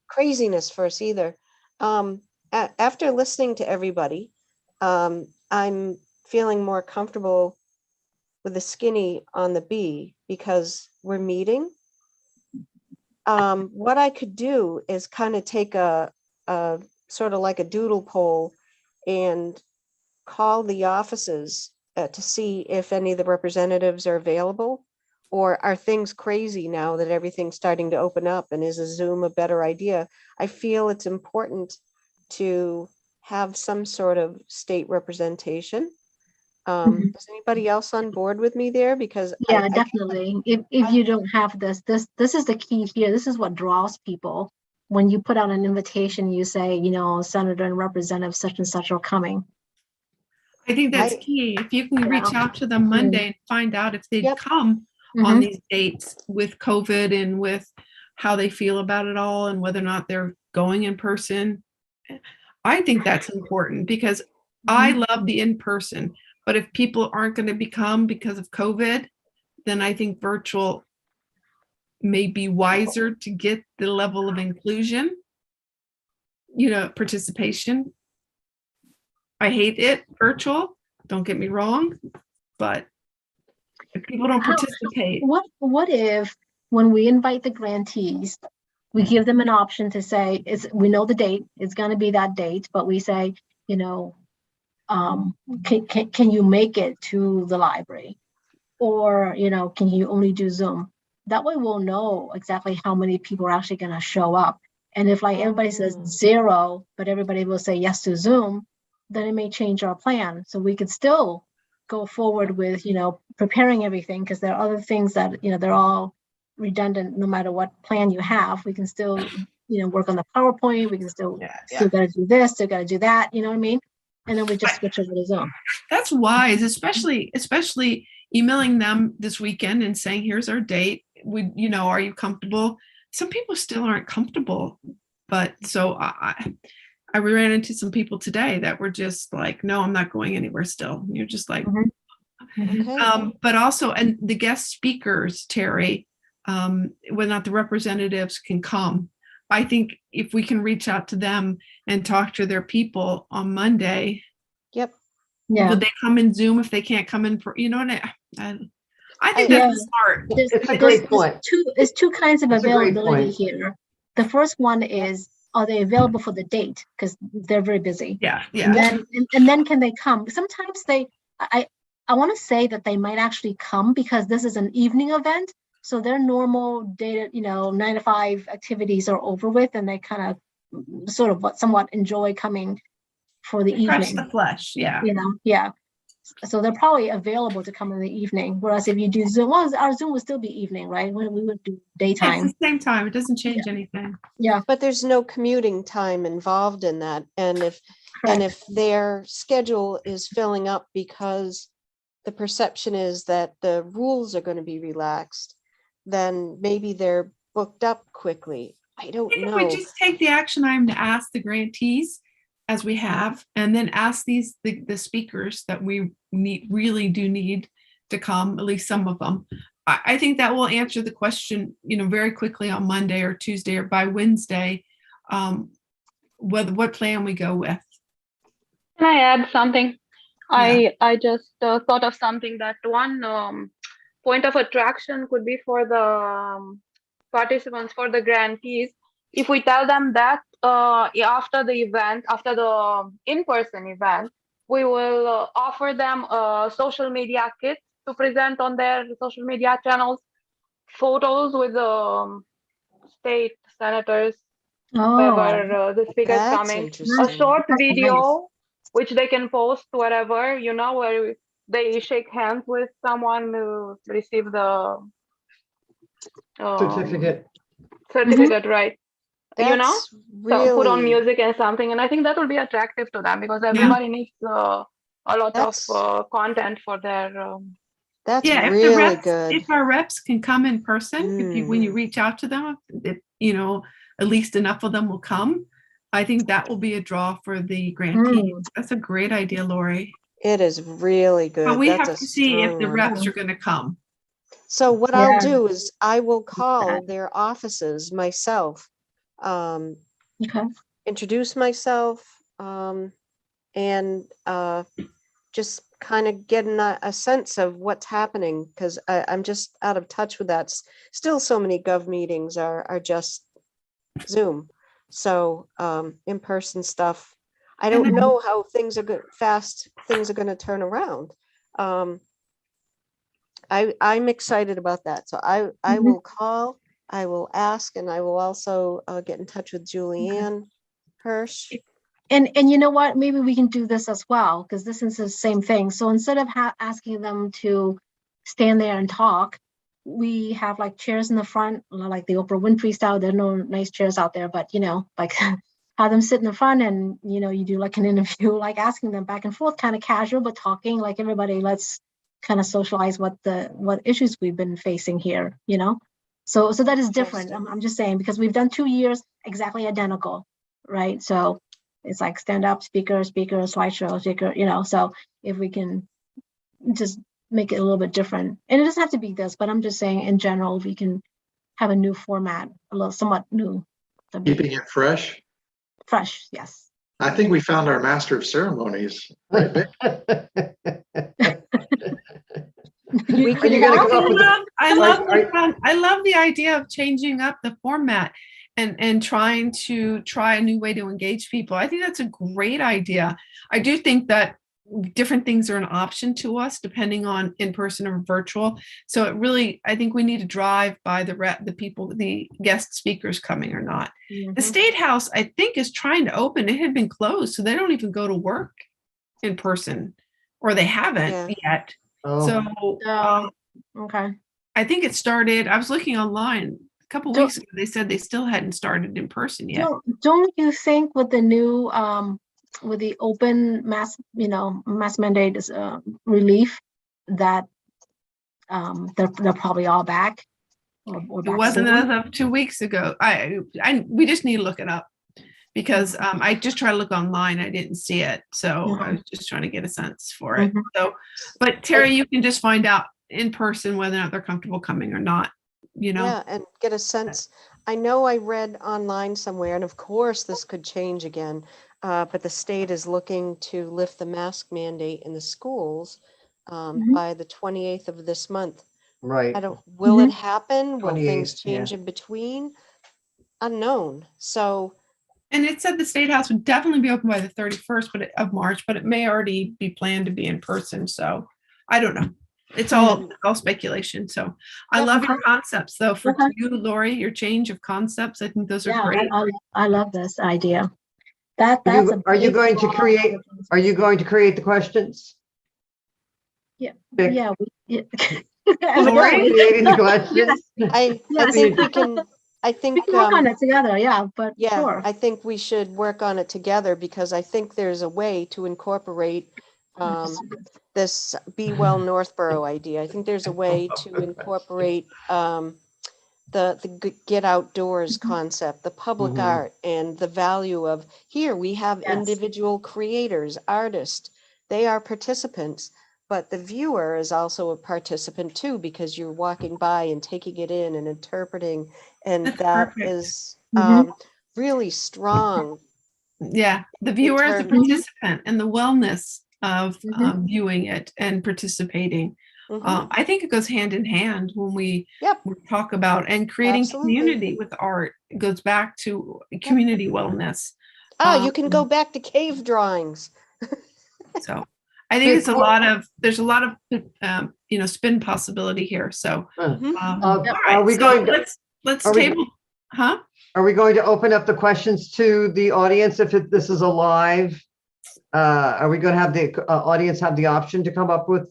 [SPEAKER 1] craziness for us either. After listening to everybody, I'm feeling more comfortable with the skinny on the B because we're meeting. What I could do is kind of take a sort of like a doodle poll and call the offices to see if any of the representatives are available, or are things crazy now that everything's starting to open up, and is a Zoom a better idea? I feel it's important to have some sort of state representation. Is anybody else on board with me there? Because
[SPEAKER 2] yeah, definitely. If you don't have this is the key here. This is what draws people. When you put out an invitation, you say, Senator and Representative such and such are coming.
[SPEAKER 4] I think that's key. If you can reach out to them Monday and find out if they'd come on these dates with COVID and with how they feel about it all and whether or not they're going in person. I think that's important because I love the in-person, but if people aren't going to come because of COVID, then I think virtual may be wiser to get the level of inclusion, participation. I hate it virtual, don't get me wrong, but if people don't participate.
[SPEAKER 2] What if when we invite the grantees, we give them an option to say, we know the date, it's going to be that date, but we say, can you make it to the library? Or, can you only do Zoom? That way we'll know exactly how many people are actually going to show up. And if like everybody says 0, but everybody will say yes to Zoom, then it may change our plan. So we could still go forward with, preparing everything, because there are other things that, they're all redundant no matter what plan you have. We can still, work on the PowerPoint. We can still got to do this, still got to do that. You know what I mean? And then we just switch over to Zoom.
[SPEAKER 4] That's wise, especially emailing them this weekend and saying, here's our date. Are you comfortable? Some people still aren't comfortable, but so I ran into some people today that were just like, no, I'm not going anywhere still. And you're just like,
[SPEAKER 1] Okay.
[SPEAKER 4] but also, and the guest speakers, Terry, whether or not the representatives can come. I think if we can reach out to them and talk to their people on Monday,
[SPEAKER 1] Yep.
[SPEAKER 2] Yeah.
[SPEAKER 4] would they come in Zoom if they can't come in for, you know what I think
[SPEAKER 2] Yeah.
[SPEAKER 4] that's smart.
[SPEAKER 6] It's a great point.
[SPEAKER 2] There's two kinds of
[SPEAKER 6] It's a great
[SPEAKER 2] availability
[SPEAKER 6] point.
[SPEAKER 2] here. The first one is, are they available for the date? Because they're very busy.
[SPEAKER 4] Yeah,
[SPEAKER 2] And
[SPEAKER 4] yeah.
[SPEAKER 2] then can they come? Sometimes I want to say that they might actually come because this is an evening event. So their normal day, 9 to 5 activities are over with, and they kind of sort of somewhat enjoy coming for the
[SPEAKER 4] Refresh
[SPEAKER 2] evening.
[SPEAKER 4] the flesh, yeah.
[SPEAKER 2] Yeah. So they're probably available to come in the evening. Whereas if you do Zoom, well, our Zoom would still be evening, right? We would do daytime.
[SPEAKER 4] It's the same time. It doesn't change anything.
[SPEAKER 2] Yeah.
[SPEAKER 1] But there's no commuting time involved in that. And
[SPEAKER 2] Correct.
[SPEAKER 1] if their schedule is filling up because the perception is that the rules are going to be relaxed, then maybe they're booked up quickly. I don't
[SPEAKER 4] If we
[SPEAKER 1] know.
[SPEAKER 4] just take the action item to ask the grantees as we have, and then ask the speakers that we really do need to come, at least some of them. I think that will answer the question, very quickly on Monday or Tuesday or by Wednesday, what plan we go with.
[SPEAKER 3] Can I add something?
[SPEAKER 4] Yeah.
[SPEAKER 3] I just thought of something, that one point of attraction could be for the participants, for the grantees. If we tell them that after the event, after the in-person event, we will offer them a social media kit to present on their social media channels, photos with the state senators, whoever the speakers
[SPEAKER 1] That's
[SPEAKER 3] coming, a
[SPEAKER 1] interesting.
[SPEAKER 3] short
[SPEAKER 2] That's
[SPEAKER 3] video which they can post wherever, where they shake hands with someone to receive the
[SPEAKER 6] Certificate.
[SPEAKER 3] certificate, right?
[SPEAKER 1] That's
[SPEAKER 3] So put on
[SPEAKER 1] really,
[SPEAKER 3] music and something, and I think that will be attractive to them because everybody needs a lot
[SPEAKER 1] That's-
[SPEAKER 3] of content for their.
[SPEAKER 1] that's
[SPEAKER 4] Yeah,
[SPEAKER 1] really good.
[SPEAKER 4] if our reps can come in person, when you reach out to them, at least enough of them will come. I think that will be a draw for the grantees. That's a great idea, Lori.
[SPEAKER 1] It is really good.
[SPEAKER 4] But we
[SPEAKER 1] That's
[SPEAKER 4] have
[SPEAKER 1] a
[SPEAKER 4] to see if
[SPEAKER 1] strong
[SPEAKER 4] the
[SPEAKER 1] one.
[SPEAKER 4] reps are going to come.
[SPEAKER 1] So what
[SPEAKER 2] Yeah.
[SPEAKER 1] I'll do is I will call
[SPEAKER 2] that.
[SPEAKER 1] their offices myself,
[SPEAKER 2] Okay.
[SPEAKER 1] introduce myself, and just kind of getting a sense of what's happening, because I'm just out of touch with that. Still, so many gov meetings are just Zoom. So in-person stuff, I don't know how things are fast things are going to turn around. I'm excited about that. So I will call, I will ask, and I will also get in touch with Julianne Hirsch.
[SPEAKER 2] And you know what? Maybe we can do this as well, because this is the same thing. So instead of asking them to stand there and talk, we have like chairs in the front, like the Oprah Winfrey style. There are no nice chairs out there, but like have them sit in the front, and you do like an interview, like asking them back and forth, kind of casual, but talking like everybody. Let's kind of socialize what issues we've been facing here. So that is different. I'm just saying, because we've done 2 years exactly identical, right? So it's like stand up, speaker, slideshow, speaker, so if we can just make it a little bit different, and it doesn't have to be this, but I'm just saying in general, if we can have a new format, a little somewhat new.
[SPEAKER 5] Keeping it fresh.
[SPEAKER 2] Fresh, yes.
[SPEAKER 5] I think we found our master of ceremonies. Right, Vic?
[SPEAKER 1] We
[SPEAKER 6] Are you gonna come up with
[SPEAKER 4] I love the idea of changing up the format and trying to try a new way to engage people. I think that's a great idea. I do think that different things are an option to us depending on in-person or virtual. So I think we need to drive by the people, the guest speakers coming or not. The State House, I think, is trying to open. It had been closed, so they don't even go to work in person, or they haven't yet.
[SPEAKER 6] Oh.
[SPEAKER 4] So
[SPEAKER 2] okay.
[SPEAKER 4] I think it started, I was looking online a couple weeks ago, they said they still hadn't started in person yet.
[SPEAKER 2] Don't you think with the new with the open mass mandate relief, that they're probably all back?
[SPEAKER 4] It wasn't as of 2 weeks ago. We just need to look it up. because I just try to look online. I didn't see it. So I was just trying to get a sense for it. So, but Terry, you can just find out in person whether or not they're comfortable coming or not, you know?
[SPEAKER 1] Yeah, and get a sense. I know I read online somewhere, and of course this could change again, but the state is looking to lift the mask mandate in the schools by the 28th of this month.
[SPEAKER 6] Right.
[SPEAKER 1] Will it happen? Will
[SPEAKER 6] 28th,
[SPEAKER 1] things change in between? Unknown. So,
[SPEAKER 4] And it said the State House would definitely be open by the 31st of March, but it may already be planned to be in person. So I don't know. It's all speculation. So I love your concepts though. For you, Lori, your change of concepts, I think those are great.
[SPEAKER 2] I love this idea. Are
[SPEAKER 6] you going to create the questions?
[SPEAKER 2] Yeah.
[SPEAKER 6] Vic?
[SPEAKER 2] Yeah.
[SPEAKER 6] Lori creating the questions?
[SPEAKER 1] I think we can. I think
[SPEAKER 2] we can work on it together. Yeah, but
[SPEAKER 1] yeah,
[SPEAKER 2] sure.
[SPEAKER 1] I think we should work on it together because I think there's a way to incorporate this Be Well Northborough idea. I think there's a way to incorporate the get outdoors concept, the public art, and the value of here we have individual creators, artists. They are participants, but the viewer is also a participant too, because you're walking by and taking it in and interpreting, and that is really strong.
[SPEAKER 4] Yeah, the viewer is the participant and the wellness of viewing it and participating. I think it goes hand in hand when we talk about and creating community with art. It goes back to community wellness.
[SPEAKER 1] You can go back to cave drawings.
[SPEAKER 4] So I think there's a lot of spin possibility here. So
[SPEAKER 6] are we going to
[SPEAKER 4] let's table,
[SPEAKER 6] Are we going to open up the questions to the audience if this is a live? Are we going to have the audience have the option to come up with?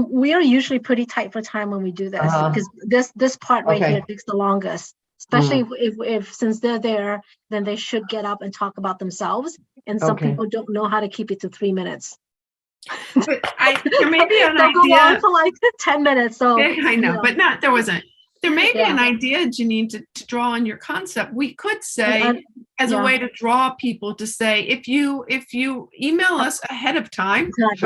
[SPEAKER 2] We are usually pretty tight for time when we do this because this part right here takes the longest, especially if since they're there, then they should get up and talk about themselves. And some people don't know how to keep it to 3 minutes.
[SPEAKER 4] But there may be an
[SPEAKER 2] They'll go on
[SPEAKER 4] idea
[SPEAKER 2] for like 10 minutes. So
[SPEAKER 4] I know, but there wasn't. There may be an idea, Janine, to draw on your concept. We could say as a way to draw people to say, if you email us ahead of time, the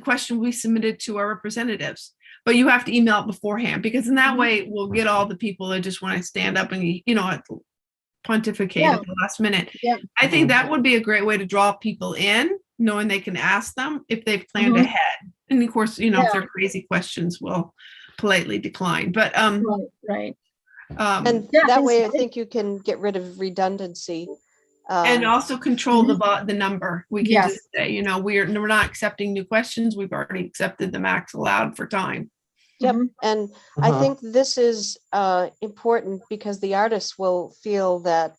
[SPEAKER 4] question will be submitted to our representatives, but you have to email it beforehand, because in that way we'll get all the people that just want to stand up and pontificate at the last minute. I think that would be a great way to draw people in, knowing they can ask them if they've planned ahead. And of course, if they're crazy questions, we'll politely decline. But
[SPEAKER 1] and that way I think you can get rid of redundancy.
[SPEAKER 4] And also control the number. We can just say, we're not accepting new questions. We've already accepted the max allowed for time.
[SPEAKER 1] Yep. And I think this is important because the artists will feel that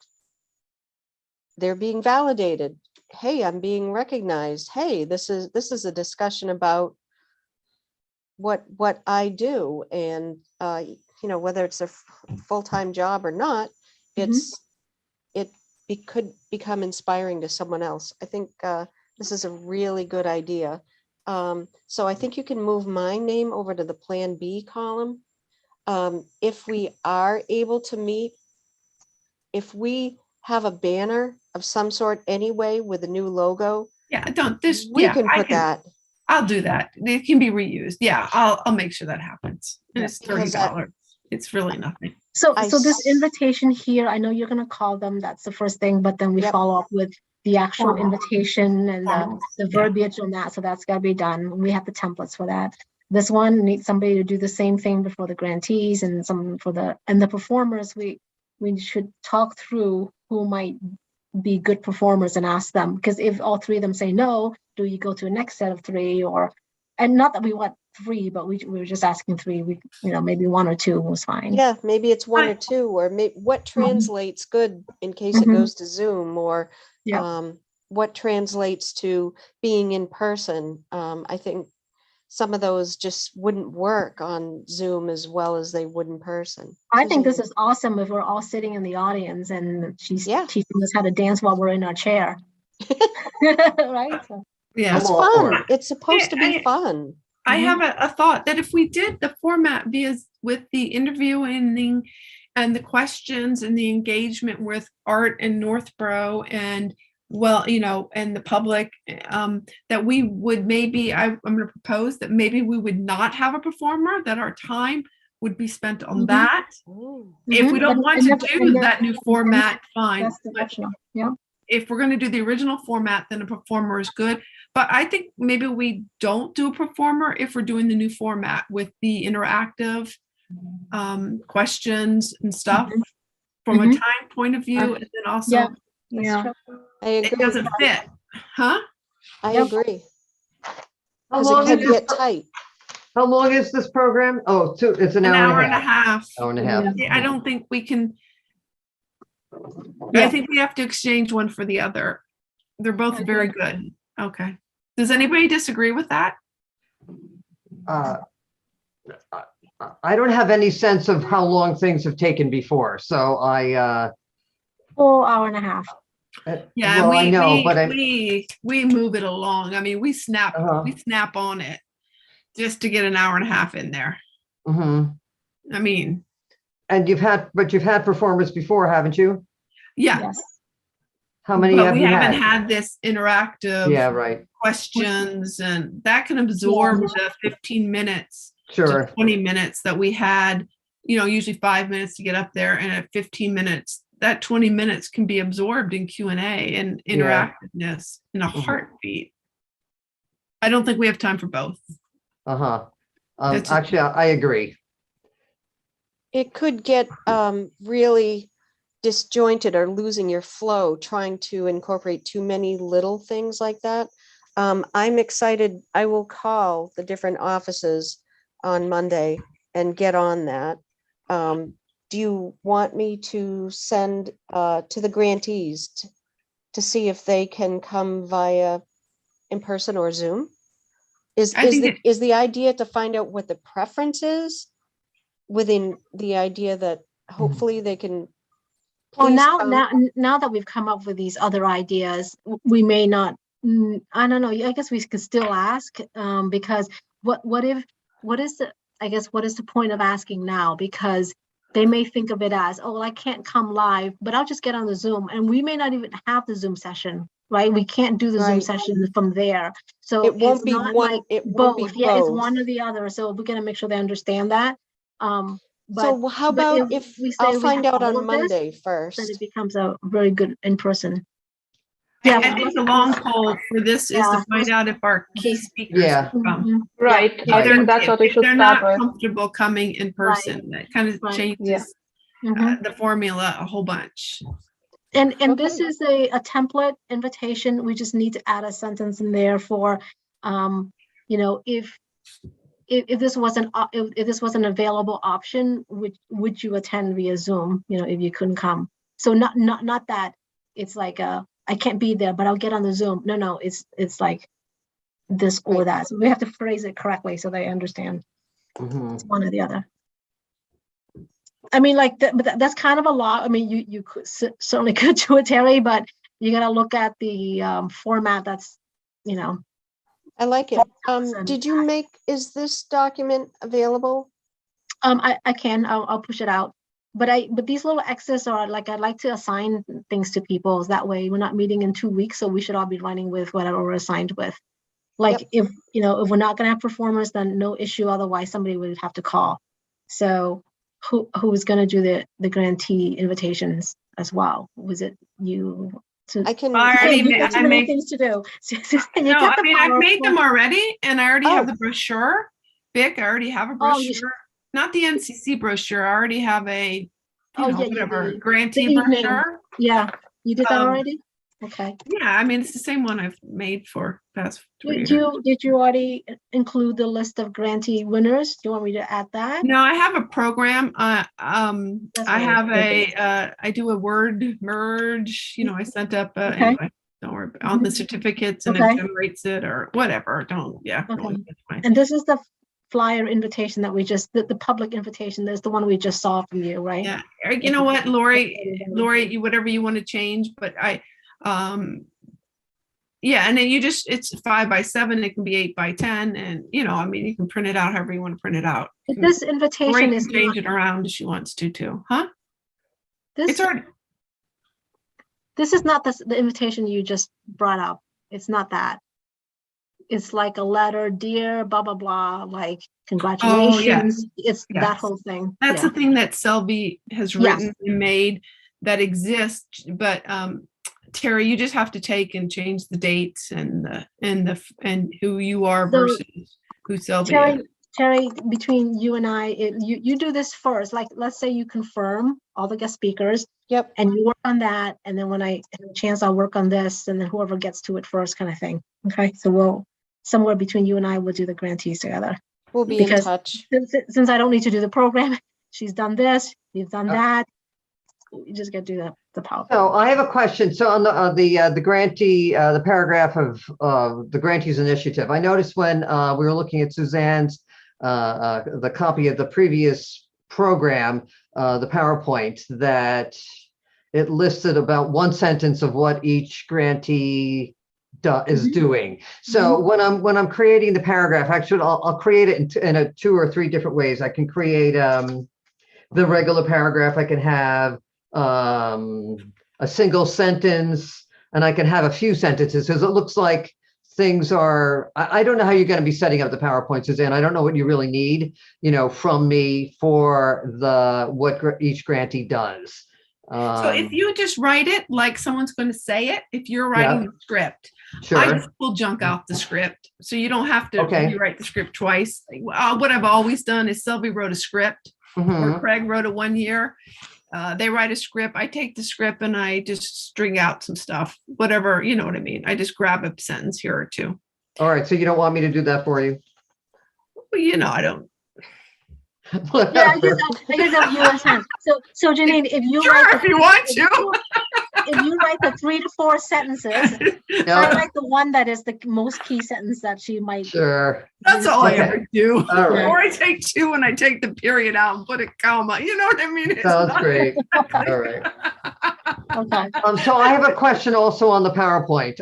[SPEAKER 1] they're being validated. Hey, I'm being recognized. Hey, this is a discussion about what I do, and whether it's a full-time job or not, it could become inspiring to someone else. I think this is a really good idea. So I think you can move my name over to the Plan B column. If we are able to meet, if we have a banner of some sort anyway with a new logo, we can put that.
[SPEAKER 4] I'll do that. It can be reused. Yeah, I'll make sure that happens. And it's $30. It's really nothing.
[SPEAKER 2] So this invitation here, I know you're going to call them. That's the first thing, but then we follow up with the actual invitation and the verbiage on that. So that's got to be done. We have the templates for that. This one needs somebody to do the same thing before the grantees and some for the performers. We should talk through who might be good performers and ask them, because if all three of them say no, do you go to a next set of three? And not that we want 3, but we were just asking 3. Maybe 1 or 2 was fine.
[SPEAKER 1] Yeah, maybe it's 1 or 2, or what translates good in case it goes to Zoom, or what translates to being in person. I think some of those just wouldn't work on Zoom as well as they would in person.
[SPEAKER 2] I think this is awesome if we're all sitting in the audience and she's teaching us how to dance while we're in our chair. Right? So.
[SPEAKER 4] Yeah,
[SPEAKER 1] it's fun. It's supposed to be fun.
[SPEAKER 4] I have a thought that if we did the format via with the interviewing and the questions and the engagement with Art and Northborough and and the public, that we would maybe, I'm going to propose that maybe we would not have a performer, that our time would be spent on that. If we don't want to do that new format, fine.
[SPEAKER 2] That's the optional. Yeah.
[SPEAKER 4] If we're going to do the original format, then a performer is good. But I think maybe we don't do a performer if we're doing the new format with the interactive questions and stuff from a time point of view. And then also,
[SPEAKER 3] Yeah.
[SPEAKER 1] I
[SPEAKER 4] it
[SPEAKER 1] agree.
[SPEAKER 4] doesn't fit. Huh?
[SPEAKER 1] I agree.
[SPEAKER 6] How
[SPEAKER 1] Because
[SPEAKER 6] long
[SPEAKER 1] it
[SPEAKER 6] is
[SPEAKER 1] can
[SPEAKER 6] this,
[SPEAKER 1] get tight.
[SPEAKER 6] how long is this program? Oh, it's an
[SPEAKER 4] An
[SPEAKER 6] hour
[SPEAKER 4] hour
[SPEAKER 6] and a half. Hour and a half.
[SPEAKER 4] I don't think we can.
[SPEAKER 2] Yeah.
[SPEAKER 4] I think we have to exchange one for the other. They're both very good. Okay. Does anybody disagree with that?
[SPEAKER 6] I don't have any sense of how long things have taken before, so
[SPEAKER 2] Full hour and a half.
[SPEAKER 4] Yeah,
[SPEAKER 6] well, I know, but
[SPEAKER 4] we move it along. I mean, we snap on it just to get an hour and a half in there. I mean,
[SPEAKER 6] and you've had performers before, haven't you?
[SPEAKER 4] Yeah.
[SPEAKER 2] Yes.
[SPEAKER 6] How many
[SPEAKER 4] But
[SPEAKER 6] have
[SPEAKER 4] we
[SPEAKER 6] you
[SPEAKER 4] haven't
[SPEAKER 6] had?
[SPEAKER 4] had this interactive
[SPEAKER 6] Right.
[SPEAKER 4] questions, and that can absorb the 15 minutes
[SPEAKER 6] Sure.
[SPEAKER 4] to 20 minutes that we had, usually 5 minutes to get up there, and at 15 minutes, that 20 minutes can be absorbed in Q&A and interactiveness in a heartbeat. I don't think we have time for both.
[SPEAKER 6] Actually, I agree.
[SPEAKER 1] It could get really disjointed or losing your flow trying to incorporate too many little things like that. I'm excited. I will call the different offices on Monday and get on that. Do you want me to send to the grantees to see if they can come via in person or Zoom? Is the idea to find out what the preference is within the idea that hopefully they can.
[SPEAKER 2] Well,
[SPEAKER 1] come?
[SPEAKER 2] now that we've come up with these other ideas, we may not. I don't know. I guess we could still ask because what is the point of asking now? Because they may think of it as, oh, well, I can't come live, but I'll just get on the Zoom, and we may not even have the Zoom session, right? We can't do the Zoom session from there, so
[SPEAKER 1] It won't
[SPEAKER 2] it's
[SPEAKER 1] be
[SPEAKER 2] not
[SPEAKER 1] one.
[SPEAKER 2] like
[SPEAKER 1] It won't
[SPEAKER 2] both.
[SPEAKER 1] be
[SPEAKER 2] Yeah, it's
[SPEAKER 1] both.
[SPEAKER 2] one or the other. So we're gonna make sure they understand that. But
[SPEAKER 1] So how about if
[SPEAKER 2] we say
[SPEAKER 1] I'll
[SPEAKER 2] we
[SPEAKER 1] find
[SPEAKER 2] have
[SPEAKER 1] out
[SPEAKER 2] all
[SPEAKER 1] on
[SPEAKER 2] of this,
[SPEAKER 1] Monday
[SPEAKER 2] then
[SPEAKER 1] first.
[SPEAKER 2] it becomes a very good in person.
[SPEAKER 4] I think the long poll for this is to find out if our key speakers can come.
[SPEAKER 3] Right.
[SPEAKER 2] Yeah.
[SPEAKER 3] I think that's what we should
[SPEAKER 4] If they're
[SPEAKER 3] start
[SPEAKER 4] not
[SPEAKER 3] with.
[SPEAKER 4] comfortable coming in person, that kind of changes the formula a whole bunch.
[SPEAKER 2] And this is a template invitation. We just need to add a sentence in there for, if this was an available option, would you attend via Zoom? If you couldn't come. So not that it's like I can't be there, but I'll get on the Zoom. No, it's like this or that. So we have to phrase it correctly so they understand. It's one or the other. I mean, but that's kind of a lot. I mean, you could certainly could do it, Terry, but you got to look at the format. That's,
[SPEAKER 1] I like it. Did you is this document available?
[SPEAKER 2] I can. I'll push it out. But these little X's are like, I'd like to assign things to people. That way we're not meeting in 2 weeks, so we should all be running with whatever we're assigned with. Like if we're not going to have performers, then no issue. Otherwise, somebody would have to call. So who's going to do the grantee invitations as well? Was it you?
[SPEAKER 1] I can.
[SPEAKER 2] I made things to do.
[SPEAKER 4] I've made them already, and I already have the brochure. Vic, I already have a brochure. Not the NCC brochure. I already have a grantee brochure.
[SPEAKER 2] Yeah, you did that already. Okay.
[SPEAKER 4] Yeah, it's the same one I've made for past 3 years.
[SPEAKER 2] Did you already include the list of grantee winners? Do you want me to add that?
[SPEAKER 4] No, I have a program. I do a word merge. I sent up anyway. Don't worry on the certificates, and it generates it or whatever.
[SPEAKER 2] And this is the flyer invitation that the public invitation. There's the one we just saw from you, right?
[SPEAKER 4] Yeah. You know what, Lori, whatever you want to change, but Yeah, and then it's 5 by 7, it can be 8 by 10, and I mean, you can print it out however you want to print it out.
[SPEAKER 2] But this
[SPEAKER 4] Lori
[SPEAKER 2] invitation
[SPEAKER 4] can
[SPEAKER 2] is
[SPEAKER 4] change
[SPEAKER 2] not,
[SPEAKER 4] it around if she wants to too, huh?
[SPEAKER 2] this,
[SPEAKER 4] It's already,
[SPEAKER 2] this is not the invitation you just brought up. It's not that. It's like a letter, dear, blah, blah, blah, like congratulations. It's that
[SPEAKER 4] yes.
[SPEAKER 2] whole thing.
[SPEAKER 4] That's
[SPEAKER 2] Yeah.
[SPEAKER 4] the thing that Selby has
[SPEAKER 2] Yes.
[SPEAKER 4] written and made that exists, but Terry, you just have to take and change the dates and who you are
[SPEAKER 2] So,
[SPEAKER 4] versus who Selby is.
[SPEAKER 2] Terry, between you and I, you do this first. Like, let's say you confirm all the guest speakers.
[SPEAKER 1] Yep.
[SPEAKER 2] And you work on that, and then when I have a chance, I'll work on this, and then whoever gets to it first, kind of thing. Okay, so we'll somewhere between you and I, we'll do the grantees together.
[SPEAKER 1] We'll be in
[SPEAKER 2] Because
[SPEAKER 1] touch.
[SPEAKER 2] Since I don't need to do the program, she's done this, you've done that. You just got to do the PowerPoint.
[SPEAKER 6] So I have a question. So on the grantee, the paragraph of the grantees initiative, I noticed when we were looking at Suzanne's the copy of the previous program, the PowerPoint, that it listed about one sentence of what each grantee is doing. So when I'm creating the paragraph, actually I'll create it in 2 or 3 different ways. I can create the regular paragraph. I can have a single sentence, and I can have a few sentences, because it looks like things are, I don't know how you're going to be setting up the PowerPoint, Suzanne. I don't know what you really need, from me for what each grantee does.
[SPEAKER 4] So if you just write it like someone's going to say it, if you're writing the script,
[SPEAKER 6] sure.
[SPEAKER 4] I just pull junk out the script. So you don't have to
[SPEAKER 6] Okay.
[SPEAKER 4] rewrite the script twice. What I've always done is Sylvie wrote a script, or Craig wrote it one year. They write a script. I take the script and I just string out some stuff, whatever, you know what I mean? I just grab a sentence here or two.
[SPEAKER 6] All right. So you don't want me to do that for you?
[SPEAKER 4] Well, I don't.
[SPEAKER 2] Yeah, I guess that you understand. So Janine, if you
[SPEAKER 4] Sure, if you want to.
[SPEAKER 2] If you write the 3 to 4 sentences, I like the one that is the most key sentence that she might.
[SPEAKER 6] Sure.
[SPEAKER 4] That's all I ever do.
[SPEAKER 6] All right.
[SPEAKER 4] Or I take 2 and I take the period out and put a comma. You know what I mean? It's
[SPEAKER 6] Sounds
[SPEAKER 4] not-
[SPEAKER 6] great. All right.
[SPEAKER 2] Okay.
[SPEAKER 6] So I have a question also on the PowerPoint.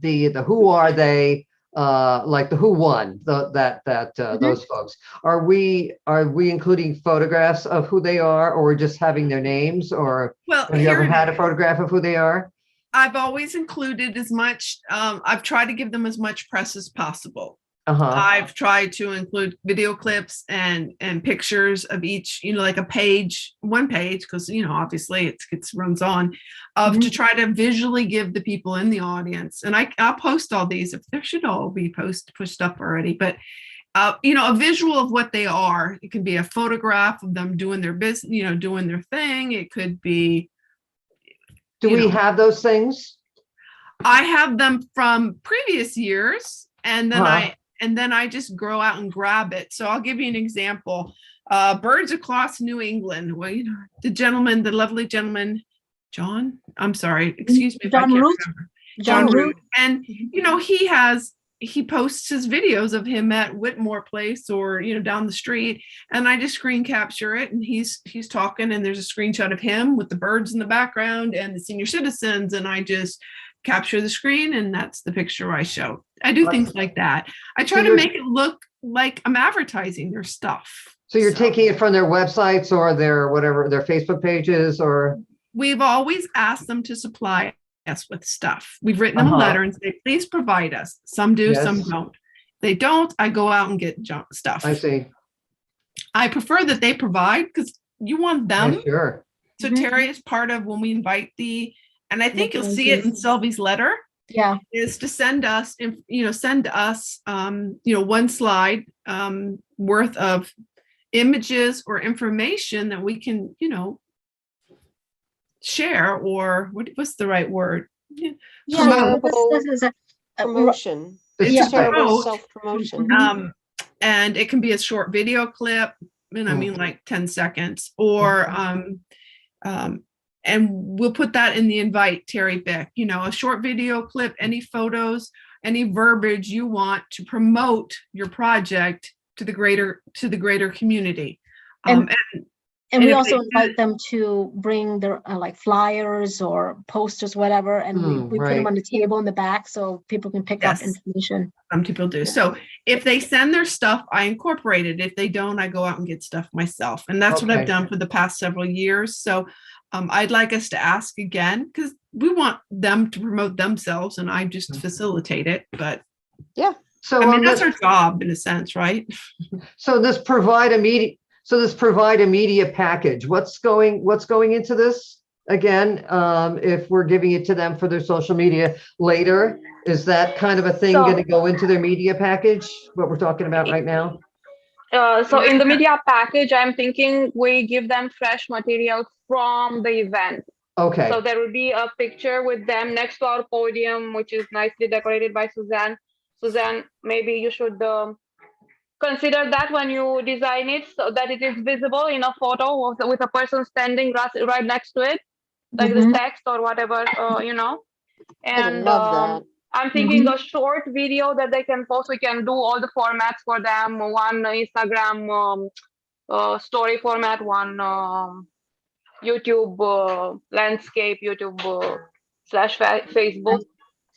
[SPEAKER 6] The who are they? Like the who won those folks. Are we including photographs of who they are, or just having their names? Or
[SPEAKER 4] Well,
[SPEAKER 6] have you ever had a photograph of who they are?
[SPEAKER 4] I've always included as much. I've tried to give them as much press as possible. I've tried to include video clips and pictures of each, like a page, one page, because obviously it runs on, to try to visually give the people in the audience. And I'll post all these. If there should all be pushed up already, but a visual of what they are. It can be a photograph of them doing their business, doing their thing. It could be.
[SPEAKER 6] Do we have those things? I
[SPEAKER 4] have them from previous years, and then I just go out and grab it. So I'll give you an example. Birds Across New England. Well, the lovely gentleman, John. I'm sorry, excuse me if I can't remember. John Root. And he posts his videos of him at Whitmore Place or down the street, and I just screen capture it, and he's talking, and there's a screenshot of him with the birds in the background and the senior citizens, and I just capture the screen, and that's the picture I show. I do things like that. I try to make it look like I'm advertising their stuff.
[SPEAKER 6] So you're taking it from their websites or their Facebook pages, or?
[SPEAKER 4] We've always asked them to supply us with stuff. We've written them a letter and say, please provide us. Some do, some don't. If they don't, I go out and get junk stuff.
[SPEAKER 6] I see.
[SPEAKER 4] I prefer that they provide, because you want them.
[SPEAKER 6] Yeah, sure.
[SPEAKER 4] So Terry is part of when we invite and I think you'll see it in Sylvie's letter.
[SPEAKER 2] Yeah,
[SPEAKER 4] is to send us, one slide worth of images or information that we can, share, or what's the right word?
[SPEAKER 2] this is a
[SPEAKER 1] Promotion.
[SPEAKER 4] It's
[SPEAKER 1] Shareable self-promotion.
[SPEAKER 4] And it can be a short video clip, and I mean like 10 seconds, or and we'll put that in the invite, Terry Bick, a short video clip, any photos, any verbiage you want to promote your project to the greater community. And
[SPEAKER 2] And we
[SPEAKER 4] if
[SPEAKER 2] also
[SPEAKER 4] they-
[SPEAKER 2] invite them to bring their like flyers or posters, whatever, and we put them
[SPEAKER 6] right.
[SPEAKER 2] on the table in the back so people can pick up
[SPEAKER 4] Yes.
[SPEAKER 2] information.
[SPEAKER 4] Some people do. So if they send their stuff, I incorporate it. If they don't, I go out and get stuff myself. And that's what I've
[SPEAKER 6] Okay.
[SPEAKER 4] done for the past several years. So I'd like us to ask again, because we want them to promote themselves and I just facilitate it. But
[SPEAKER 6] So
[SPEAKER 4] I mean,
[SPEAKER 6] on
[SPEAKER 4] that's
[SPEAKER 6] this,
[SPEAKER 4] our job in a sense, right?
[SPEAKER 6] so this provide a media package, what's going into this? Again, if we're giving it to them for their social media later, is that kind of a thing
[SPEAKER 3] So-
[SPEAKER 6] going to go into their media package? What we're talking about right now?
[SPEAKER 3] So in the media package, I'm thinking we give them fresh material from the event.
[SPEAKER 6] Okay,
[SPEAKER 3] So there will be a picture with them next to our podium, which is nicely decorated by Suzanne. Suzanne, maybe you should consider that when you design it so that it is visible in a photo with a person standing right next to it, like the
[SPEAKER 2] Mhm.
[SPEAKER 3] text or whatever, you know.
[SPEAKER 1] I
[SPEAKER 3] And
[SPEAKER 1] love
[SPEAKER 3] I'm thinking a short video that they can post. We can do all the formats for them. One Instagram story format, one YouTube landscape, YouTube Facebook.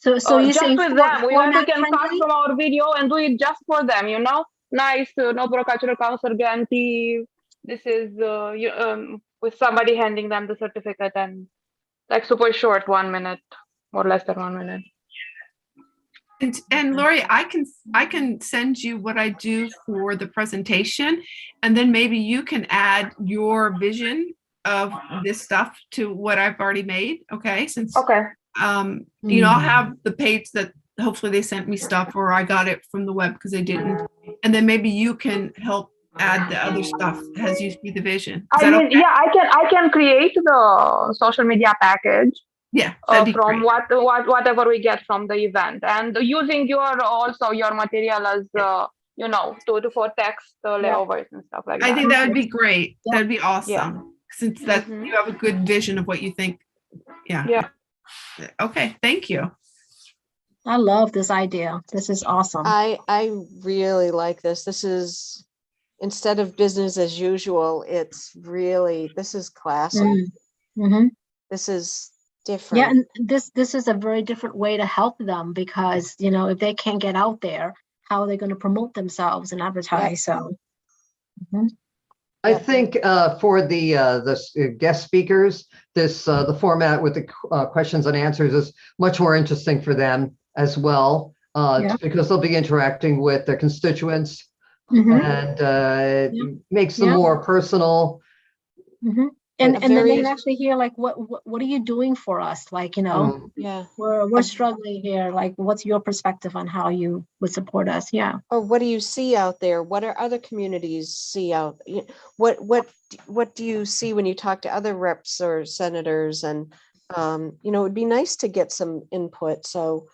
[SPEAKER 2] So you're
[SPEAKER 3] Just
[SPEAKER 2] saying
[SPEAKER 3] with them. We
[SPEAKER 2] format
[SPEAKER 3] can start
[SPEAKER 2] friendly?
[SPEAKER 3] from our video and do it just for them, you know? Nice, Nobel Cultural Council grantee. This is with somebody handing them the certificate and like super short, 1 minute, or less than 1 minute.
[SPEAKER 4] And Lori, I can send you what I do for the presentation, and then maybe you can add your vision of this stuff to what I've already made. Okay, since
[SPEAKER 3] Okay.
[SPEAKER 4] you know, I'll have the page that hopefully they sent me stuff or I got it from the web because they didn't, and then maybe you can help add the other stuff as you see the vision. Is
[SPEAKER 3] I
[SPEAKER 4] that
[SPEAKER 3] mean,
[SPEAKER 4] okay?
[SPEAKER 3] yeah, I can create the social media package
[SPEAKER 4] Yeah, that'd be
[SPEAKER 3] from
[SPEAKER 4] great.
[SPEAKER 3] whatever we get from the event, and using your material as you know, for text layovers and stuff like that.
[SPEAKER 4] I think that would be great.
[SPEAKER 2] Yeah.
[SPEAKER 4] That'd be awesome. Since that
[SPEAKER 3] Mhm.
[SPEAKER 4] you have a good vision of what you think. Yeah.
[SPEAKER 3] Yeah.
[SPEAKER 4] Okay, thank you.
[SPEAKER 2] I love this idea. This is awesome.
[SPEAKER 1] I really like this. This is, instead of business as usual, it's really, this is classy.
[SPEAKER 2] Mhm.
[SPEAKER 1] This is
[SPEAKER 2] Yeah,
[SPEAKER 1] different.
[SPEAKER 2] and this is a very different way to help them because, you know, if they can't get out there, how are they going to promote themselves and advertise? So,
[SPEAKER 6] I
[SPEAKER 1] Yeah.
[SPEAKER 6] think for the guest speakers, the format with the questions and answers is much more interesting for them as well,
[SPEAKER 2] Yeah.
[SPEAKER 6] because they'll be interacting with their constituents
[SPEAKER 2] Mhm.
[SPEAKER 6] and
[SPEAKER 2] Yeah.
[SPEAKER 6] makes them
[SPEAKER 2] Yeah.
[SPEAKER 6] more personal.
[SPEAKER 2] Mhm. And
[SPEAKER 1] A
[SPEAKER 2] then they
[SPEAKER 1] very-
[SPEAKER 2] can actually hear like, what are you doing for us? Like, you know,
[SPEAKER 6] Um,
[SPEAKER 1] Yeah.
[SPEAKER 2] we're struggling here. Like, what's your perspective on how you would support us? Yeah.
[SPEAKER 1] Or what do you see out there? What are other communities see out? What do you see when you talk to other reps or senators? And you know, it'd be nice to get some input. So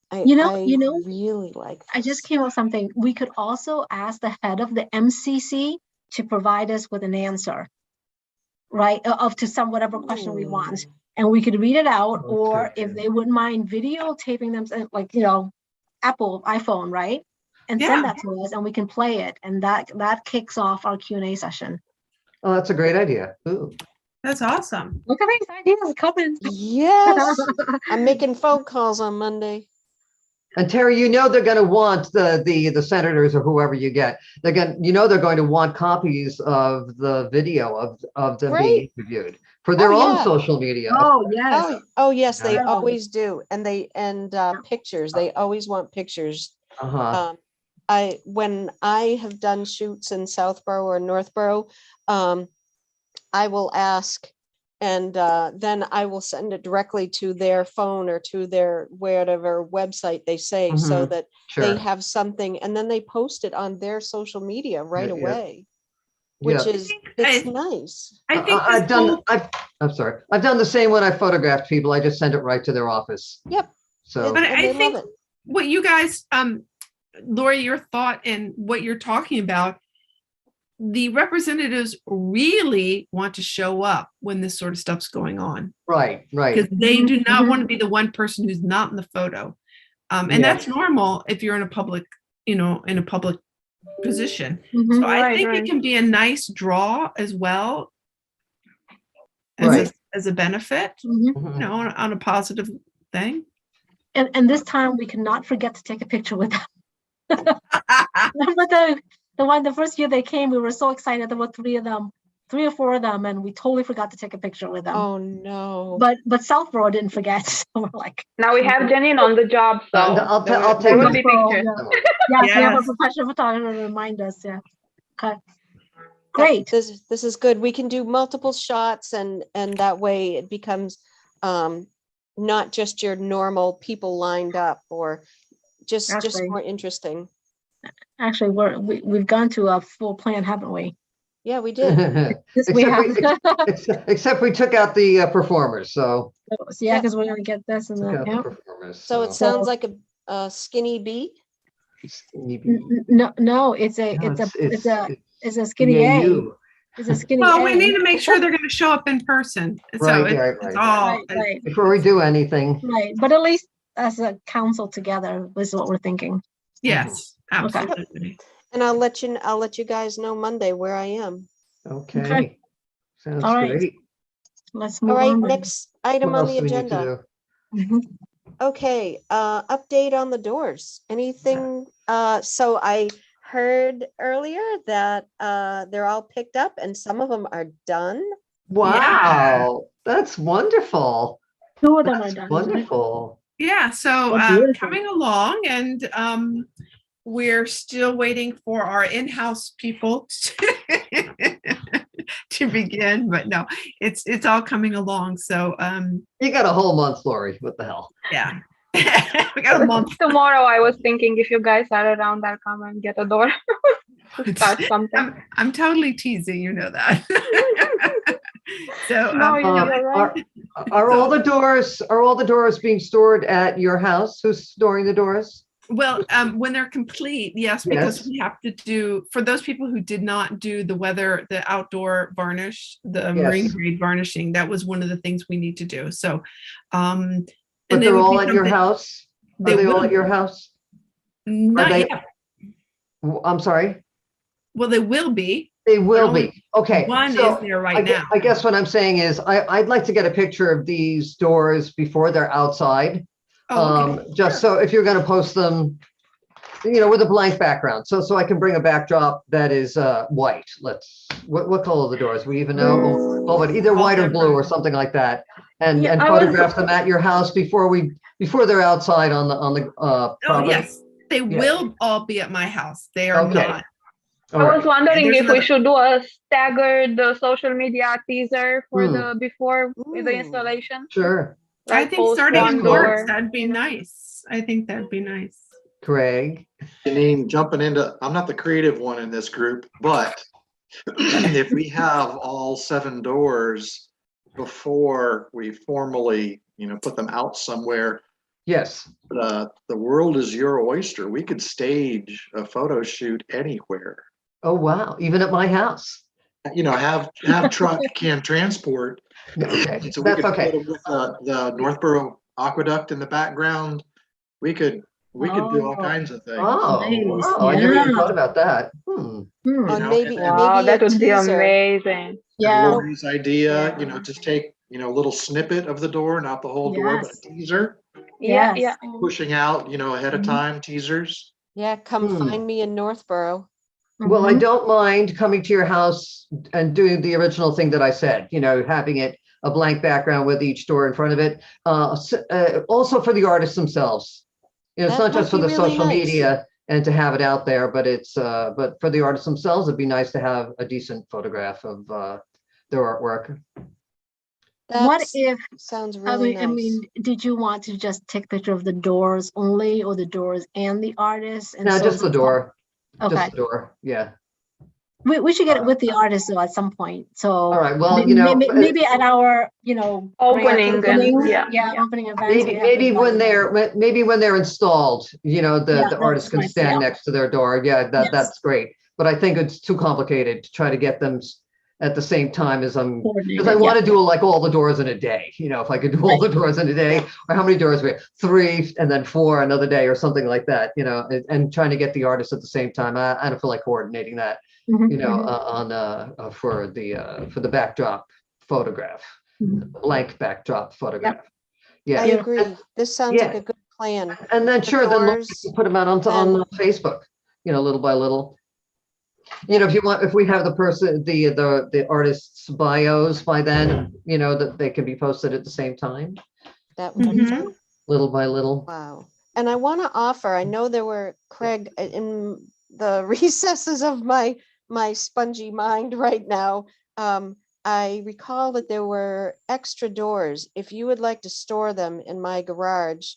[SPEAKER 1] I
[SPEAKER 2] You know-
[SPEAKER 1] really like
[SPEAKER 2] I just
[SPEAKER 1] this.
[SPEAKER 2] came up with something. We could also ask the head of the MCC to provide us with an answer, right? Of to some whatever question we want. And we could read it out, or if they wouldn't mind videotaping them, like, you know, Apple iPhone, right? And send
[SPEAKER 4] Yeah.
[SPEAKER 2] that to us and we can play it. And that kicks off our Q&A session.
[SPEAKER 6] Oh, that's a great idea. Ooh.
[SPEAKER 4] That's awesome.
[SPEAKER 2] Look at these ideas coming.
[SPEAKER 1] Yes, I'm making phone calls on Monday.
[SPEAKER 6] And Terry, you know they're going to want the senators or whoever you get. They're going to want copies of the video of them being
[SPEAKER 1] Right.
[SPEAKER 6] interviewed for their
[SPEAKER 1] Oh,
[SPEAKER 6] own
[SPEAKER 1] yeah.
[SPEAKER 6] social media.
[SPEAKER 2] Oh, yes.
[SPEAKER 1] Oh yes, they
[SPEAKER 6] Yeah.
[SPEAKER 1] always do. And pictures. They always want pictures.
[SPEAKER 6] Uh-huh.
[SPEAKER 1] When I have done shoots in Southborough or Northborough, I will ask, and then I will send it directly to their phone or to their whatever website they say, so
[SPEAKER 6] Mhm.
[SPEAKER 1] that
[SPEAKER 6] Sure.
[SPEAKER 1] they have something, and then they post it on their social media right
[SPEAKER 6] Yeah, yeah.
[SPEAKER 1] away, which
[SPEAKER 6] Yeah.
[SPEAKER 1] is, it's nice.
[SPEAKER 4] I think
[SPEAKER 6] I've done. I'm sorry. I've done the same when I photographed people. I just send it right to their office.
[SPEAKER 1] Yep.
[SPEAKER 6] So
[SPEAKER 4] But
[SPEAKER 1] And
[SPEAKER 4] I
[SPEAKER 1] they
[SPEAKER 4] think
[SPEAKER 1] love it.
[SPEAKER 4] what you guys, Lori, your thought and what you're talking about, the representatives really want to show up when this sort of stuff's going on,
[SPEAKER 6] right.
[SPEAKER 4] because they do not
[SPEAKER 2] Mhm.
[SPEAKER 4] want to be the one person who's not in the photo. And
[SPEAKER 6] Yeah.
[SPEAKER 4] that's normal if you're in a public, in a public position.
[SPEAKER 2] Mhm.
[SPEAKER 4] So I
[SPEAKER 3] Right,
[SPEAKER 4] think
[SPEAKER 3] right.
[SPEAKER 4] it can be a nice draw as well, as
[SPEAKER 6] Right.
[SPEAKER 4] as a benefit,
[SPEAKER 2] Mhm.
[SPEAKER 6] Mhm.
[SPEAKER 4] on a positive thing.
[SPEAKER 2] And this time we cannot forget to take a picture with them. Remember the first year they came, we were so excited. There were three or four of them, and we totally forgot to take a picture with them.
[SPEAKER 1] Oh, no.
[SPEAKER 2] But Southborough didn't forget. So we're like,
[SPEAKER 3] Now we have Janine on the job, so
[SPEAKER 6] I'll
[SPEAKER 3] there
[SPEAKER 6] take
[SPEAKER 3] will
[SPEAKER 6] that.
[SPEAKER 3] be
[SPEAKER 2] Southborough,
[SPEAKER 3] pictures.
[SPEAKER 2] yeah.
[SPEAKER 6] Don't worry.
[SPEAKER 2] Yes, we have a
[SPEAKER 4] Yes.
[SPEAKER 2] professional photographer to remind us. Yeah. Okay.
[SPEAKER 1] That-
[SPEAKER 2] Great.
[SPEAKER 1] This is good. We can do multiple shots and that way it becomes not just your normal people lined up or just
[SPEAKER 2] Actually-
[SPEAKER 1] more interesting.
[SPEAKER 2] Actually, we've gone to a full plan, haven't we?
[SPEAKER 1] Yeah, we did.
[SPEAKER 2] Yes, we have.
[SPEAKER 6] Except we took out the performers, so.
[SPEAKER 2] Yeah, because we're gonna get this and
[SPEAKER 6] Took
[SPEAKER 2] then
[SPEAKER 6] out
[SPEAKER 2] yeah.
[SPEAKER 6] the performers.
[SPEAKER 1] So it sounds like a skinny bee.
[SPEAKER 2] No, it's a skinny A.
[SPEAKER 6] BAU.
[SPEAKER 2] It's a skinny
[SPEAKER 4] Well,
[SPEAKER 2] A.
[SPEAKER 4] we need to make sure they're going to show up in person. So
[SPEAKER 6] Right,
[SPEAKER 4] it's
[SPEAKER 6] right.
[SPEAKER 4] all,
[SPEAKER 2] Right.
[SPEAKER 6] Before we do anything.
[SPEAKER 2] Right, but at least as a council together is what we're thinking.
[SPEAKER 4] yes,
[SPEAKER 2] Okay.
[SPEAKER 4] absolutely.
[SPEAKER 1] And I'll let you guys know Monday where I am.
[SPEAKER 6] Okay. Sounds
[SPEAKER 2] All right.
[SPEAKER 6] great.
[SPEAKER 2] Let's
[SPEAKER 1] All
[SPEAKER 2] move
[SPEAKER 1] right,
[SPEAKER 2] on. then.
[SPEAKER 1] next item
[SPEAKER 6] What
[SPEAKER 1] on
[SPEAKER 6] else
[SPEAKER 1] the
[SPEAKER 6] do we need to
[SPEAKER 1] agenda.
[SPEAKER 6] do?
[SPEAKER 2] Mhm.
[SPEAKER 1] Okay, update on the doors. Anything, so I heard earlier that they're all picked up and some of them are done.
[SPEAKER 6] Wow, that's wonderful.
[SPEAKER 2] Two of them are
[SPEAKER 6] That's
[SPEAKER 2] done.
[SPEAKER 6] wonderful.
[SPEAKER 4] Yeah, so
[SPEAKER 2] Oh, beautiful.
[SPEAKER 4] coming along, and we're still waiting for our in-house people to begin, but no, it's all coming along. So
[SPEAKER 6] You got a whole month, Lori. What the hell?
[SPEAKER 4] yeah, we got a month.
[SPEAKER 3] Tomorrow, I was thinking if you guys are around, I'll come and get a door to start something.
[SPEAKER 4] I'm totally teasing, you know that. So
[SPEAKER 3] No, you're right.
[SPEAKER 6] Are all the doors being stored at your house? Who's storing the doors?
[SPEAKER 4] well, when they're complete, yes, because
[SPEAKER 6] Yes.
[SPEAKER 4] we have to do, for those people who did not do the outdoor varnish, the marine
[SPEAKER 6] Yes.
[SPEAKER 4] grade varnishing, that was one of the things we need to do. So, and
[SPEAKER 6] But
[SPEAKER 4] they
[SPEAKER 6] they're
[SPEAKER 4] would be
[SPEAKER 6] all at your
[SPEAKER 4] something-
[SPEAKER 6] house? Are
[SPEAKER 4] They
[SPEAKER 6] they all
[SPEAKER 4] will
[SPEAKER 6] at your
[SPEAKER 4] be.
[SPEAKER 6] house?
[SPEAKER 4] Not
[SPEAKER 6] they-
[SPEAKER 4] yet.
[SPEAKER 6] I'm sorry?
[SPEAKER 4] Well, they will be.
[SPEAKER 6] They will
[SPEAKER 4] only
[SPEAKER 6] be. Okay.
[SPEAKER 4] One
[SPEAKER 6] so
[SPEAKER 4] is there
[SPEAKER 6] I
[SPEAKER 4] right
[SPEAKER 6] gue-
[SPEAKER 4] now.
[SPEAKER 6] I guess what I'm saying is I'd like to get a picture of these doors before they're outside.
[SPEAKER 4] Oh, okay.
[SPEAKER 6] Just so if you're going to post them, with a blank background, so I can bring a backdrop that is white. What color are the doors? We even know, but either
[SPEAKER 4] All
[SPEAKER 6] white or blue or
[SPEAKER 4] different.
[SPEAKER 6] something like that, and
[SPEAKER 3] Yeah,
[SPEAKER 6] and
[SPEAKER 3] I was-
[SPEAKER 6] photograph them at your house before they're outside on the
[SPEAKER 4] Oh,
[SPEAKER 6] property.
[SPEAKER 4] yes, they will all be at my house. They are
[SPEAKER 6] Okay.
[SPEAKER 4] not.
[SPEAKER 6] All
[SPEAKER 3] I
[SPEAKER 6] right.
[SPEAKER 3] was wondering
[SPEAKER 4] there's
[SPEAKER 3] if we
[SPEAKER 4] another-
[SPEAKER 3] should do a staggered social media teaser for before the
[SPEAKER 1] Ooh.
[SPEAKER 3] installation.
[SPEAKER 6] Sure,
[SPEAKER 4] I
[SPEAKER 3] Like
[SPEAKER 4] think
[SPEAKER 3] post
[SPEAKER 4] starting
[SPEAKER 3] one
[SPEAKER 4] in
[SPEAKER 3] door.
[SPEAKER 4] March, that'd be nice. I think that'd be nice.
[SPEAKER 6] Craig.
[SPEAKER 5] Janine, jumping into, I'm not the creative one in this group, but if we have all 7 doors before we formally, put them out somewhere,
[SPEAKER 6] Yes.
[SPEAKER 5] the world is your oyster. We could stage a photo shoot anywhere.
[SPEAKER 6] Oh wow! Even at my house.
[SPEAKER 5] Have truck can transport.
[SPEAKER 6] Okay,
[SPEAKER 5] So we
[SPEAKER 6] that's
[SPEAKER 5] could
[SPEAKER 6] okay.
[SPEAKER 5] put them with the Northborough Aqueduct in the background. We could do all
[SPEAKER 2] Oh.
[SPEAKER 5] kinds of things.
[SPEAKER 6] Oh,
[SPEAKER 2] Nice,
[SPEAKER 6] wow, I never even
[SPEAKER 2] yeah.
[SPEAKER 6] thought about that.
[SPEAKER 2] Hmm.
[SPEAKER 1] Or
[SPEAKER 5] know,
[SPEAKER 1] maybe,
[SPEAKER 5] and-
[SPEAKER 3] Wow,
[SPEAKER 1] maybe
[SPEAKER 3] that
[SPEAKER 1] a
[SPEAKER 3] would be
[SPEAKER 1] teaser.
[SPEAKER 3] amazing.
[SPEAKER 2] Yeah.
[SPEAKER 5] Lori's idea,
[SPEAKER 2] Yeah.
[SPEAKER 5] just take, a little snippet of the door, not the whole door, but a
[SPEAKER 2] Yes.
[SPEAKER 5] teaser,
[SPEAKER 3] Yeah,
[SPEAKER 2] Yes.
[SPEAKER 3] yeah.
[SPEAKER 5] pushing out, ahead of
[SPEAKER 2] Mhm.
[SPEAKER 5] time, teasers.
[SPEAKER 1] Yeah, come
[SPEAKER 6] Hmm.
[SPEAKER 1] find me in Northborough.
[SPEAKER 6] Well, I
[SPEAKER 2] Mhm.
[SPEAKER 6] don't mind coming to your house and doing the original thing that I said, having it a blank background with each door in front of it. Also for the artists themselves. It's
[SPEAKER 1] That
[SPEAKER 6] not
[SPEAKER 1] might
[SPEAKER 6] just for
[SPEAKER 1] be
[SPEAKER 6] the
[SPEAKER 1] really
[SPEAKER 6] social
[SPEAKER 1] nice.
[SPEAKER 6] media and to have it out there, but for the artists themselves, it'd be nice to have a decent photograph of their artwork.
[SPEAKER 2] What
[SPEAKER 1] That
[SPEAKER 2] if,
[SPEAKER 1] sounds really nice.
[SPEAKER 2] did you want to just take a picture of the doors only or the doors and the artists? And
[SPEAKER 6] No,
[SPEAKER 2] so
[SPEAKER 6] just the door.
[SPEAKER 2] Okay.
[SPEAKER 6] Just the door. Yeah.
[SPEAKER 2] We should get it with the artist though at some point. So
[SPEAKER 6] All right. Well,
[SPEAKER 2] maybe at our,
[SPEAKER 3] Opening
[SPEAKER 2] grand
[SPEAKER 3] and-
[SPEAKER 2] opening,
[SPEAKER 3] yeah.
[SPEAKER 2] opening events.
[SPEAKER 6] maybe when they're installed,
[SPEAKER 2] Yeah,
[SPEAKER 6] the artist
[SPEAKER 2] that's
[SPEAKER 6] can
[SPEAKER 2] nice,
[SPEAKER 6] stand
[SPEAKER 2] yeah.
[SPEAKER 6] next to their door. Yeah,
[SPEAKER 2] Yes.
[SPEAKER 6] that's great. But I think it's too complicated to try to get them at the same time as because I want to do like all the doors in a day. If I could do all the doors in a day, or how many doors we have? 3 and then 4 another day or something like that. And trying to get the artist at the same time. I don't feel like coordinating that.
[SPEAKER 2] Mhm, mhm.
[SPEAKER 6] For the backdrop photograph. blank backdrop photograph. Yeah.
[SPEAKER 1] I agree. This sounds like
[SPEAKER 6] Yeah.
[SPEAKER 1] a good plan.
[SPEAKER 6] And then
[SPEAKER 1] The
[SPEAKER 6] sure, then Lori
[SPEAKER 1] doors
[SPEAKER 6] can put them out on
[SPEAKER 1] and-
[SPEAKER 6] Facebook, little by little. If you want, if we have the person, the artist's bios by then, that they can be posted at the same time,
[SPEAKER 1] that would be
[SPEAKER 4] Mhm.
[SPEAKER 1] fun.
[SPEAKER 6] little by little.
[SPEAKER 1] Wow. And I want to offer, I know there were, Craig, in the recesses of my spongy mind right now, I recall that there were extra doors. If you would like to store them in my garage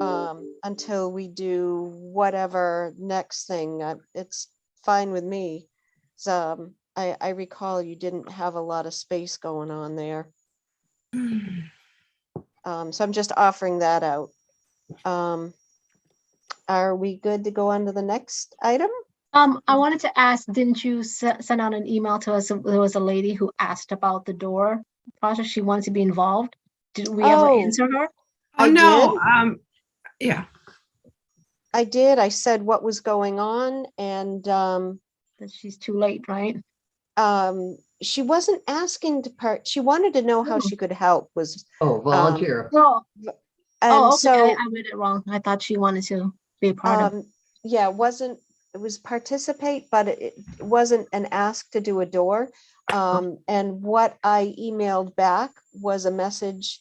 [SPEAKER 1] until we do whatever next thing, it's fine with me. So I recall you didn't have a lot of space going on there. So I'm just offering that out. Are we good to go on to the next item?
[SPEAKER 2] I wanted to ask, didn't you send out an email to us? There was a lady who asked about the door project. She wanted to be involved. Did we ever
[SPEAKER 1] Oh.
[SPEAKER 2] answer her?
[SPEAKER 4] Oh,
[SPEAKER 1] I
[SPEAKER 4] no.
[SPEAKER 1] did.
[SPEAKER 4] Yeah.
[SPEAKER 1] I did. I said what was going on, and
[SPEAKER 2] That she's too late, right?
[SPEAKER 1] she wasn't asking to part. She wanted to know how
[SPEAKER 2] Oh.
[SPEAKER 1] she could help. Was
[SPEAKER 6] Volunteer.
[SPEAKER 2] No.
[SPEAKER 1] and
[SPEAKER 2] Oh, okay.
[SPEAKER 1] so
[SPEAKER 2] I read it wrong. I thought she wanted to be a part of it.
[SPEAKER 1] yeah, it was participate, but it wasn't an ask to do a door. And what I emailed back was a message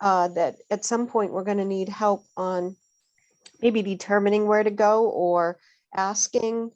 [SPEAKER 1] that at some point we're going to need help on maybe determining where to go or asking,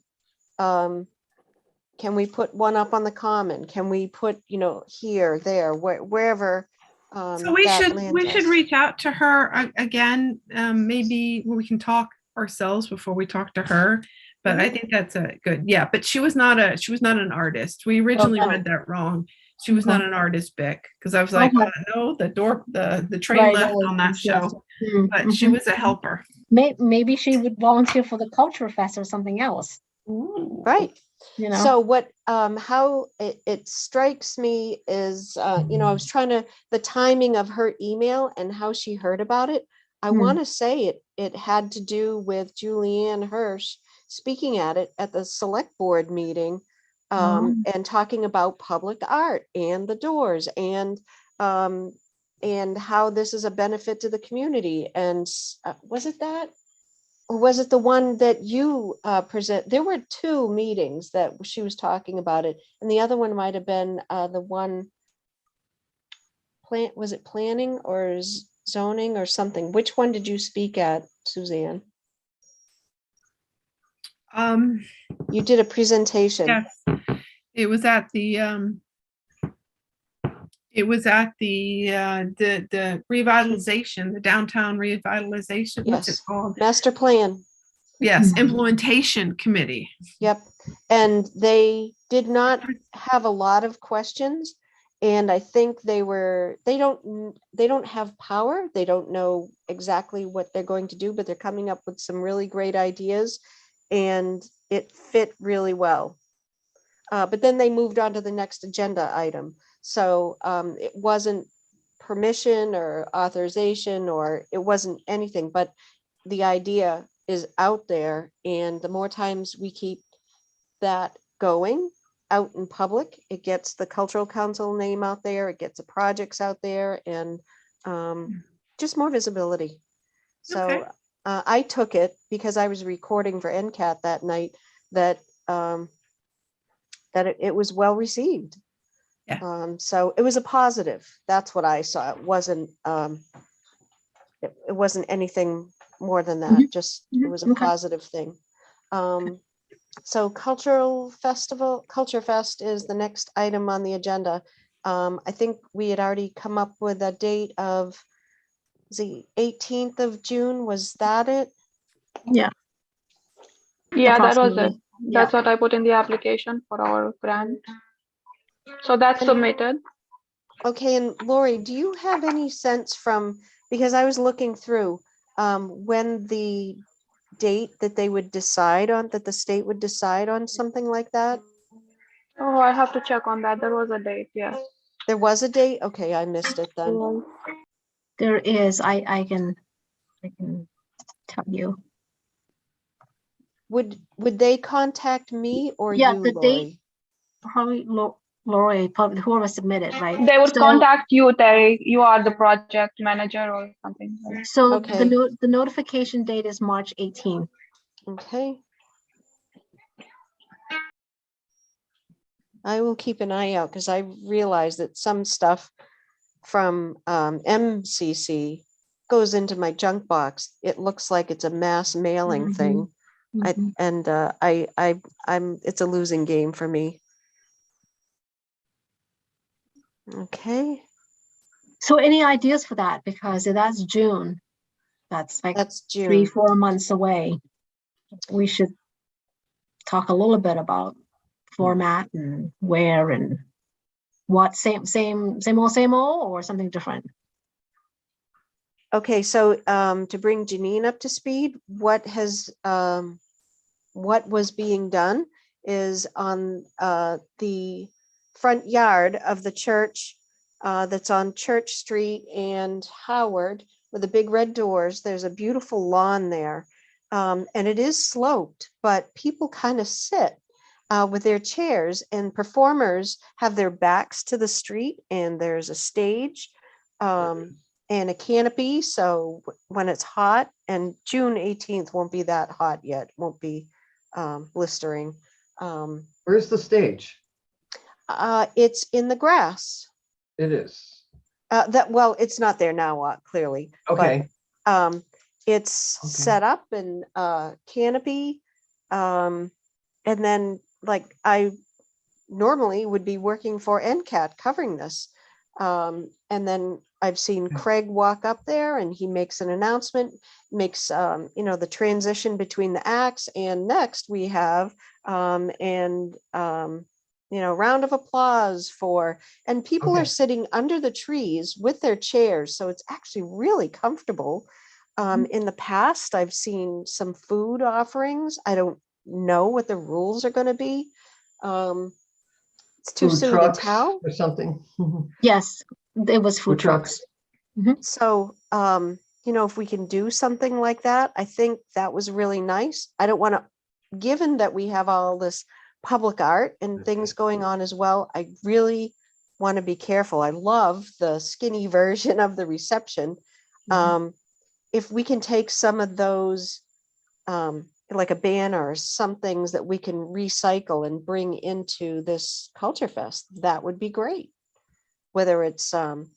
[SPEAKER 1] can we put one up on the common? Can we put, here, there, wherever.
[SPEAKER 4] So we
[SPEAKER 1] that
[SPEAKER 4] should
[SPEAKER 1] lands us.
[SPEAKER 4] reach out to her again. Maybe we can talk ourselves before we talk to her. But I think that's a good, yeah. But she was not an artist. We originally
[SPEAKER 2] Okay.
[SPEAKER 4] read that wrong. She was not an artist, Vic, because I was like,
[SPEAKER 2] Okay.
[SPEAKER 4] no, the train
[SPEAKER 2] Right,
[SPEAKER 4] left
[SPEAKER 2] no,
[SPEAKER 4] on that
[SPEAKER 2] yes.
[SPEAKER 4] show.
[SPEAKER 2] Mhm,
[SPEAKER 4] But she
[SPEAKER 2] mhm.
[SPEAKER 4] was a helper.
[SPEAKER 2] Maybe she would volunteer for the Culture Fest or something else.
[SPEAKER 1] Right.
[SPEAKER 2] You know.
[SPEAKER 1] So what, how it strikes me is, I was trying to, the timing of her email and how she heard about it. I want to say it had to do with Julianne Hirsch speaking at the select board meeting, and talking about public art and the doors and how this is a benefit to the community. And was it that? Or was it the one that you present? There were two meetings that she was talking about it, and the other one might have been the one was it planning or zoning or something? Which one did you speak at, Suzanne? You did a presentation.
[SPEAKER 4] Yes, it was at the the revitalization, the downtown revitalization. What's it
[SPEAKER 1] Yes.
[SPEAKER 4] called?
[SPEAKER 1] Master plan.
[SPEAKER 4] Yes, implementation committee.
[SPEAKER 1] Yep. And they did not have a lot of questions. And I think they don't have power. They don't know exactly what they're going to do, but they're coming up with some really great ideas, and it fit really well. But then they moved on to the next agenda item. So it wasn't permission or authorization, or it wasn't anything, but the idea is out there. And the more times we keep that going out in public, it gets the Cultural Council name out there, it gets the projects out there, and just more visibility. So
[SPEAKER 4] Okay.
[SPEAKER 1] I took it because I was recording for NCAT that night that it was well received.
[SPEAKER 4] Yeah.
[SPEAKER 1] So it was a positive. That's what I saw. It wasn't it wasn't anything more than that. Just it was a
[SPEAKER 2] Okay.
[SPEAKER 1] positive thing. So Culture Fest is the next item on the agenda. I think we had already come up with a date of the 18th of June. Was that it?
[SPEAKER 2] Yeah.
[SPEAKER 3] Yeah, that was it.
[SPEAKER 2] Approximately.
[SPEAKER 3] That's what I put in the application for our grant. So that's
[SPEAKER 1] And-
[SPEAKER 3] submitted.
[SPEAKER 1] Okay, and Lori, do you have any sense from, because I was looking through when the date that they would decide on, that the state would decide on something like that?
[SPEAKER 3] Oh, I have to check on that. There was a date, yes.
[SPEAKER 1] There was a date? Okay, I missed it then.
[SPEAKER 2] There is. I can tell you.
[SPEAKER 1] Would they contact me or
[SPEAKER 2] Yeah,
[SPEAKER 1] you,
[SPEAKER 2] the date-
[SPEAKER 1] Lori?
[SPEAKER 2] Probably Lori, whoever submitted, right?
[SPEAKER 3] They would
[SPEAKER 2] So-
[SPEAKER 3] contact you, Terry. You are the project manager or something.
[SPEAKER 2] So
[SPEAKER 1] Okay.
[SPEAKER 2] the notification date is March 18th.
[SPEAKER 1] Okay. I will keep an eye out because I realize that some stuff from MCC goes into my junk box. It looks like it's a mass mailing
[SPEAKER 2] Mhm.
[SPEAKER 1] thing.
[SPEAKER 2] Mhm.
[SPEAKER 1] I'm it's a losing game for me. Okay,
[SPEAKER 2] So any ideas for that? Because that's June. That's like
[SPEAKER 1] that's
[SPEAKER 2] 3-4
[SPEAKER 1] June.
[SPEAKER 2] months away. We should talk a little bit about format and where and what. Same old, or something different.
[SPEAKER 1] Okay, so to bring Janine up to speed, what was being done is on the front yard of the church that's on Church Street and Howard with the big red doors. There's a beautiful lawn there. And it is sloped, but people kind of sit with their chairs, and performers have their backs to the street, and there's a stage and a canopy. So when it's hot, and June 18th won't be that hot yet, won't be blistering.
[SPEAKER 6] Where's the stage?
[SPEAKER 1] It's in the grass.
[SPEAKER 6] It is.
[SPEAKER 1] Well, it's not there now, clearly. but,
[SPEAKER 6] Okay.
[SPEAKER 1] It's
[SPEAKER 6] Okay.
[SPEAKER 1] set up in canopy. And then like I normally would be working for NCAT covering this. And then I've seen
[SPEAKER 6] Okay.
[SPEAKER 1] Craig walk up there and he makes an announcement, makes, the transition between the acts, and next we have, round of applause for, and people
[SPEAKER 6] Okay.
[SPEAKER 1] are sitting under the trees with their chairs. So it's actually really comfortable. In the past, I've seen some food offerings. I don't know what the rules are going to be. It's too
[SPEAKER 6] Food
[SPEAKER 1] soon to
[SPEAKER 6] trucks
[SPEAKER 1] tell.
[SPEAKER 6] or something.
[SPEAKER 2] Yes, it was food
[SPEAKER 6] Food
[SPEAKER 2] trucks.
[SPEAKER 1] So, if we can do something like that, I think that was really nice. I don't want to, given that we have all this public art and things going on as well, I really want to be careful. I love the skinny version of the reception. If we can take some of those, like a banner or some things that we can recycle and bring into this Culture Fest, that would be great. Whether it's, and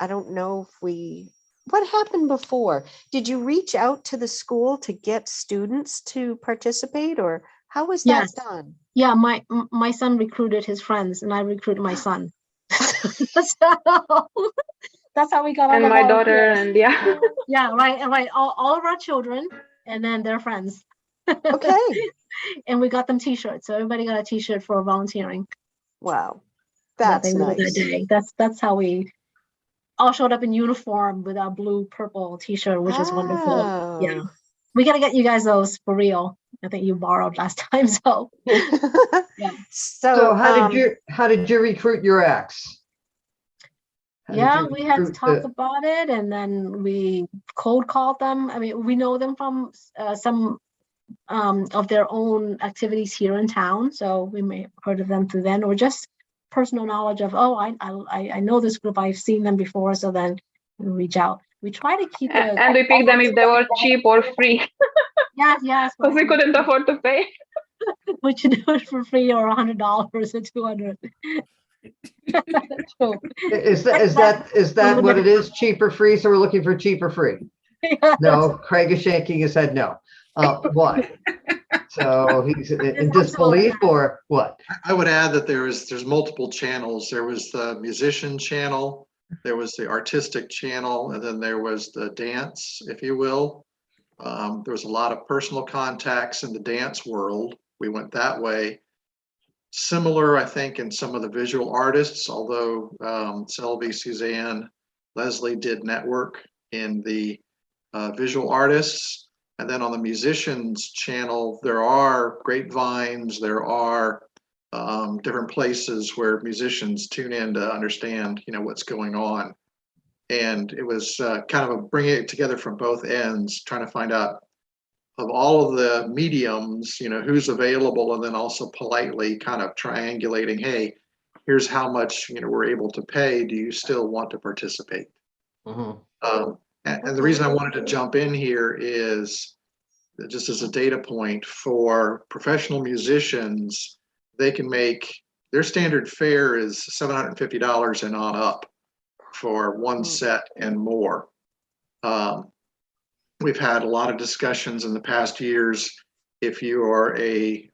[SPEAKER 1] I don't know what happened before? Did you reach out to the school to get students to participate, or how was that
[SPEAKER 2] Yes.
[SPEAKER 1] done?
[SPEAKER 2] Yeah, my son recruited his friends, and I recruited my son. So that's how we got all
[SPEAKER 3] And
[SPEAKER 2] the
[SPEAKER 3] my daughter,
[SPEAKER 2] volunteers.
[SPEAKER 3] and yeah.
[SPEAKER 2] Yeah, right. All of our children, and then their friends.
[SPEAKER 1] Okay,
[SPEAKER 2] And we got them T-shirts. So everybody got a T-shirt for volunteering.
[SPEAKER 1] wow,
[SPEAKER 2] that they
[SPEAKER 1] that's
[SPEAKER 2] wore that
[SPEAKER 1] nice.
[SPEAKER 2] day. That's how we all showed up in uniform with our blue purple T-shirt, which was wonderful. Yeah,
[SPEAKER 1] Oh.
[SPEAKER 2] we gotta get you guys those for real. I think you borrowed last time, so yeah.
[SPEAKER 6] So how
[SPEAKER 1] So,
[SPEAKER 6] did you recruit your acts? How did
[SPEAKER 2] Yeah,
[SPEAKER 6] you
[SPEAKER 2] we had
[SPEAKER 6] recruit
[SPEAKER 2] talked about it, and then we cold called them. I mean, we know them from some of their own activities here in town, so we may have heard of them through then, or just personal knowledge of, oh, I know this group, I've seen them before, so then we reach out. We try to keep it.
[SPEAKER 3] And we picked them if they were cheap or free,
[SPEAKER 2] Yes,
[SPEAKER 3] because we couldn't afford to pay.
[SPEAKER 2] we should do it for free, or $100 or $200. So,
[SPEAKER 6] Is that what it is? Cheap or free? So we're looking for cheap or free?
[SPEAKER 2] yeah.
[SPEAKER 6] No, Craig is shaking his head no. Why? So he's in disbelief or what?
[SPEAKER 5] I would add that there's multiple channels. There was the musician channel, there was the artistic channel, and then there was the dance, if you will. There was a lot of personal contacts in the dance world. We went that way. Similar, I think, in some of the visual artists, although Selby, Suzanne, Leslie did network in the visual artists. And then on the musicians channel, there are grapevines, there are different places where musicians tune in to understand, what's going on. And it was kind of bringing it together from both ends, trying to find out of all of the mediums, who's available, and then also politely kind of triangulating, hey, here's how much, we're able to pay. Do you still want to participate?
[SPEAKER 6] Mhm.
[SPEAKER 5] And the reason I wanted to jump in here is just as a data point for professional musicians, they can make their standard fare is $750 and on up for one set and more. We've had a lot of discussions in the past years. If you are a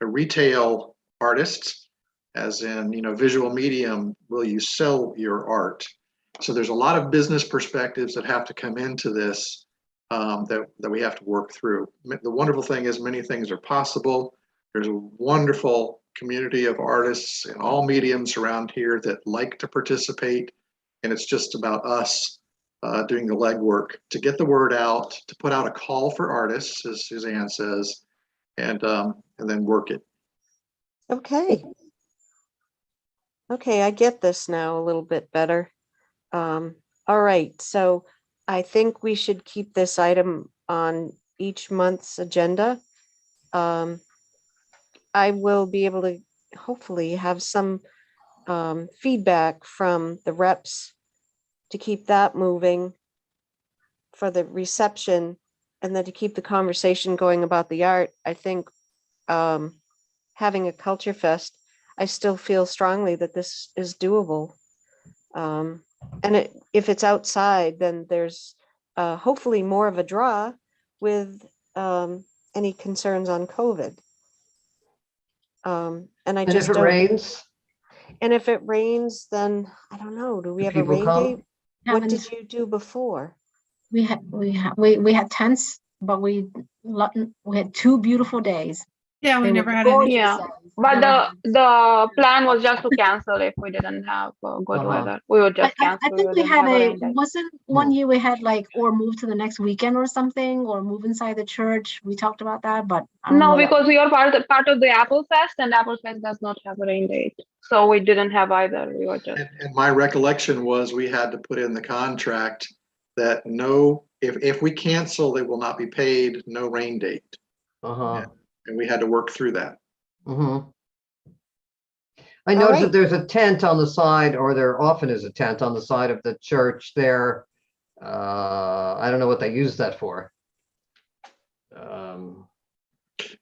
[SPEAKER 5] retail artist, as in, visual medium, will you sell your art? So there's a lot of business perspectives that have to come into this that we have to work through. The wonderful thing is many things are possible. There's a wonderful community of artists in all mediums around here that like to participate. And it's just about us doing the legwork to get the word out, to put out a call for artists, as Suzanne says, and then work it.
[SPEAKER 1] Okay. Okay, I get this now a little bit better. All right, so I think we should keep this item on each month's agenda. I will be able to hopefully have some feedback from the reps to keep that moving for the reception, and then to keep the conversation going about the art. I think having a culture fest, I still feel strongly that this is doable. And if it's outside, then there's hopefully more of a draw with any concerns on COVID. And I
[SPEAKER 6] And
[SPEAKER 1] just
[SPEAKER 6] if it
[SPEAKER 1] don't.
[SPEAKER 6] rains,
[SPEAKER 1] And if it rains, then I don't know. Do we
[SPEAKER 6] Do
[SPEAKER 1] have a
[SPEAKER 6] people
[SPEAKER 1] rain
[SPEAKER 6] come?
[SPEAKER 1] date? What
[SPEAKER 2] Haven't-
[SPEAKER 1] did you do before?
[SPEAKER 2] We had tents, but we had 2 beautiful days.
[SPEAKER 4] Yeah, we
[SPEAKER 2] They
[SPEAKER 4] never
[SPEAKER 2] were
[SPEAKER 4] had any.
[SPEAKER 2] gorgeous
[SPEAKER 3] Yeah.
[SPEAKER 2] days.
[SPEAKER 3] But
[SPEAKER 2] They were-
[SPEAKER 3] the plan was just to cancel if we didn't have good
[SPEAKER 6] Uh-huh.
[SPEAKER 3] weather. We would just
[SPEAKER 2] I
[SPEAKER 3] cancel.
[SPEAKER 2] think we
[SPEAKER 3] wouldn't
[SPEAKER 2] had
[SPEAKER 3] have rain day.
[SPEAKER 2] wasn't one year we had or move to the next weekend or something, or move inside the church. We talked about that, but I don't
[SPEAKER 3] No,
[SPEAKER 2] know that-
[SPEAKER 3] because we are part of the Apple Fest, and Apple Fest does not have a rain date, so we didn't have either. We were just
[SPEAKER 5] And my recollection was we had to put in the contract that if we cancel, they will not be paid, no rain date.
[SPEAKER 6] uh-huh.
[SPEAKER 5] And we had to work through that.
[SPEAKER 6] Mm-hmm. I noticed
[SPEAKER 1] right.
[SPEAKER 6] that there's a tent on the side, or there often is a tent on the side of the church there. I don't know what they use that for.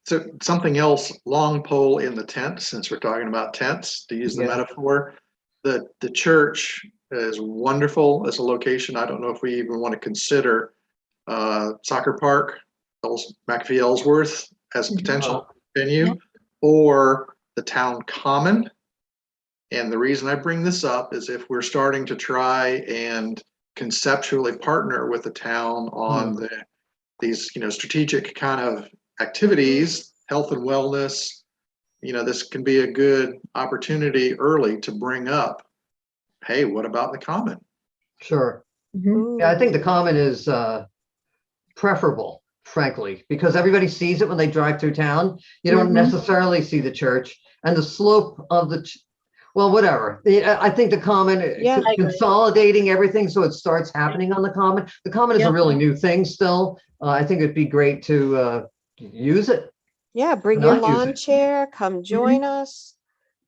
[SPEAKER 5] So something else, long pole in the tent, since we're talking about tents, to use the
[SPEAKER 6] Yeah.
[SPEAKER 5] metaphor, the church is wonderful as a location. I don't know if we even want to consider soccer park, McAfee Ellsworth as a potential venue,
[SPEAKER 2] Yeah.
[SPEAKER 5] or the town common. And the reason I bring this up is if we're starting to try and conceptually partner with the town on these, strategic kind of activities, health and wellness, this can be a good opportunity early to bring up, hey, what about the common?
[SPEAKER 6] Sure.
[SPEAKER 2] Mhm.
[SPEAKER 6] Yeah, I think the common is preferable, frankly, because everybody sees it when they drive through town. You don't
[SPEAKER 2] Mhm.
[SPEAKER 6] necessarily see the church, and the slope of well, whatever. I think the common,
[SPEAKER 1] Yeah.
[SPEAKER 2] I agree.
[SPEAKER 6] consolidating everything so it starts happening on the common. The common is
[SPEAKER 2] Yeah.
[SPEAKER 6] a really new thing still. I think it'd be great to use it.
[SPEAKER 1] Yeah, bring your
[SPEAKER 6] Not use
[SPEAKER 1] lawn
[SPEAKER 6] it.
[SPEAKER 1] chair, come join us.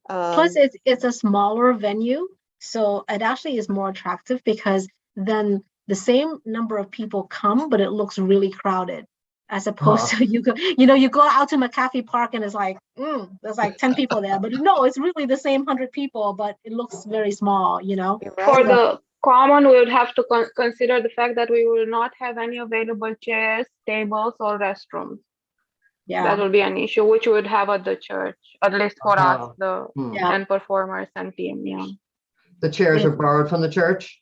[SPEAKER 2] Plus, it's a smaller venue, so it actually is more attractive because then the same number of people come, but it looks really crowded. As opposed to you go out to McAfee Park and it's like, there's like 10 people there, but no, it's really the same 100 people, but it looks very small.
[SPEAKER 1] You're
[SPEAKER 3] for
[SPEAKER 1] right.
[SPEAKER 3] the common. We would have to consider the fact that we will not have any available chairs, tables, or restrooms. That
[SPEAKER 2] Yeah,
[SPEAKER 3] will be an issue, which we would have at the church, at least for us, the
[SPEAKER 2] yeah,
[SPEAKER 3] and performers and team. Yeah.
[SPEAKER 6] The chairs
[SPEAKER 2] Yeah.
[SPEAKER 6] are borrowed from the church.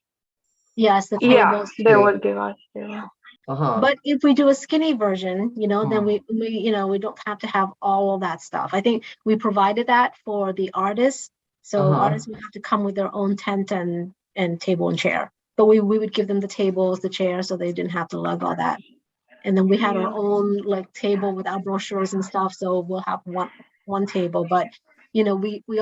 [SPEAKER 2] yes, the
[SPEAKER 3] Yeah,
[SPEAKER 2] tables.
[SPEAKER 3] they
[SPEAKER 6] Yeah.
[SPEAKER 3] would give us. Yeah.
[SPEAKER 6] Uh-huh.
[SPEAKER 2] But if we do a skinny version, then
[SPEAKER 6] Hmm.
[SPEAKER 2] we don't have to have all of that stuff. I think we provided that for the artists. So
[SPEAKER 6] Uh-huh.
[SPEAKER 2] artists would have to come with their own tent and table and chair. But we would give them the tables, the chairs, so they didn't have to lug all that. And then we had our own table with our brochures and stuff. So we'll have one table. But we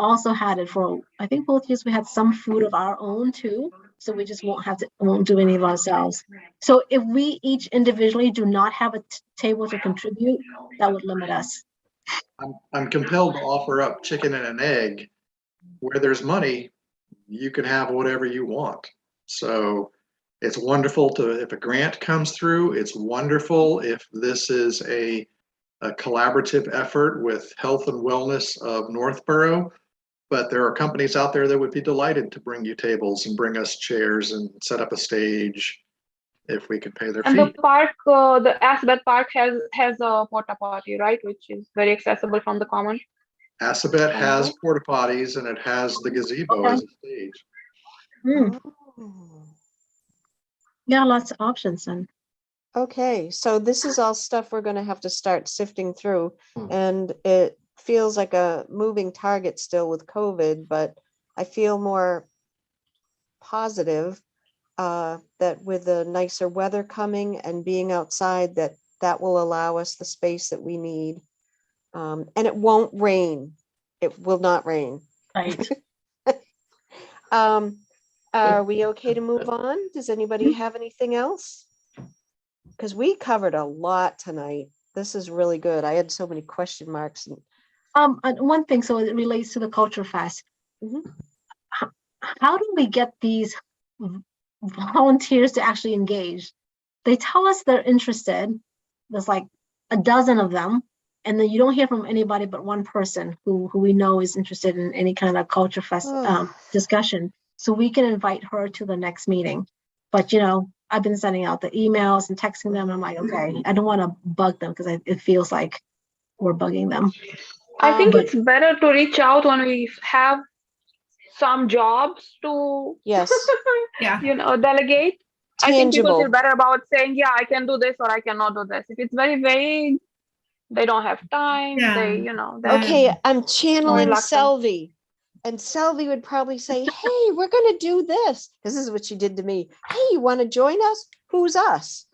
[SPEAKER 2] also had it for, I think both years we had some food of our own too. So we just won't do any of ourselves. So if we each individually do not have a table to contribute, that would limit us.
[SPEAKER 5] I'm compelled to offer up chicken and an egg. Where there's money, you can have whatever you want. So it's wonderful if a grant comes through, it's wonderful if this is a collaborative effort with health and wellness of Northborough. But there are companies out there that would be delighted to bring you tables and bring us chairs and set up a stage if we could pay their
[SPEAKER 3] And
[SPEAKER 5] fee.
[SPEAKER 3] the park, the Asbeth Park has a porta potty, right, which is very accessible from the common.
[SPEAKER 5] Assabet has porta potties and it has the gazebo
[SPEAKER 2] Okay.
[SPEAKER 5] as a stage.
[SPEAKER 2] Hmm.
[SPEAKER 1] Oh.
[SPEAKER 2] Yeah, lots of options then.
[SPEAKER 1] Okay, so this is all stuff we're gonna have to start sifting through,
[SPEAKER 6] Hmm.
[SPEAKER 1] and it feels like a moving target still with COVID, but I feel more positive that with the nicer weather coming and being outside, that will allow us the space that we need. And it won't rain. It will not rain.
[SPEAKER 2] Right.
[SPEAKER 1] Are we okay to move on? Does anybody have anything else? Because we covered a lot tonight. This is really good. I had so many question marks.
[SPEAKER 2] And one thing, so it relates to the Culture Fest.
[SPEAKER 1] Mhm.
[SPEAKER 2] How do we get these volunteers to actually engage? They tell us they're interested. There's like a dozen of them, and then you don't hear from anybody but one person who we know is interested in any kind of Culture Fest discussion. So we can invite her to the next meeting. But I've been sending out the emails and texting them. And I'm like, okay, I don't want to bug them because it feels like we're bugging them.
[SPEAKER 3] I think
[SPEAKER 2] but-
[SPEAKER 3] it's better to reach out when we have some jobs to
[SPEAKER 1] Yes,
[SPEAKER 4] Yeah.
[SPEAKER 3] delegate. I think people
[SPEAKER 1] tangible.
[SPEAKER 3] feel better about saying, yeah, I can do this or I cannot do this. If it's very vague, they don't have time.
[SPEAKER 4] Yeah.
[SPEAKER 3] They're
[SPEAKER 1] Okay, I'm channeling
[SPEAKER 3] reluctant.
[SPEAKER 1] Selvi. And Selvi would probably say, hey, we're going to do this. This is what she did to me. Hey, you want to join us? Who's us?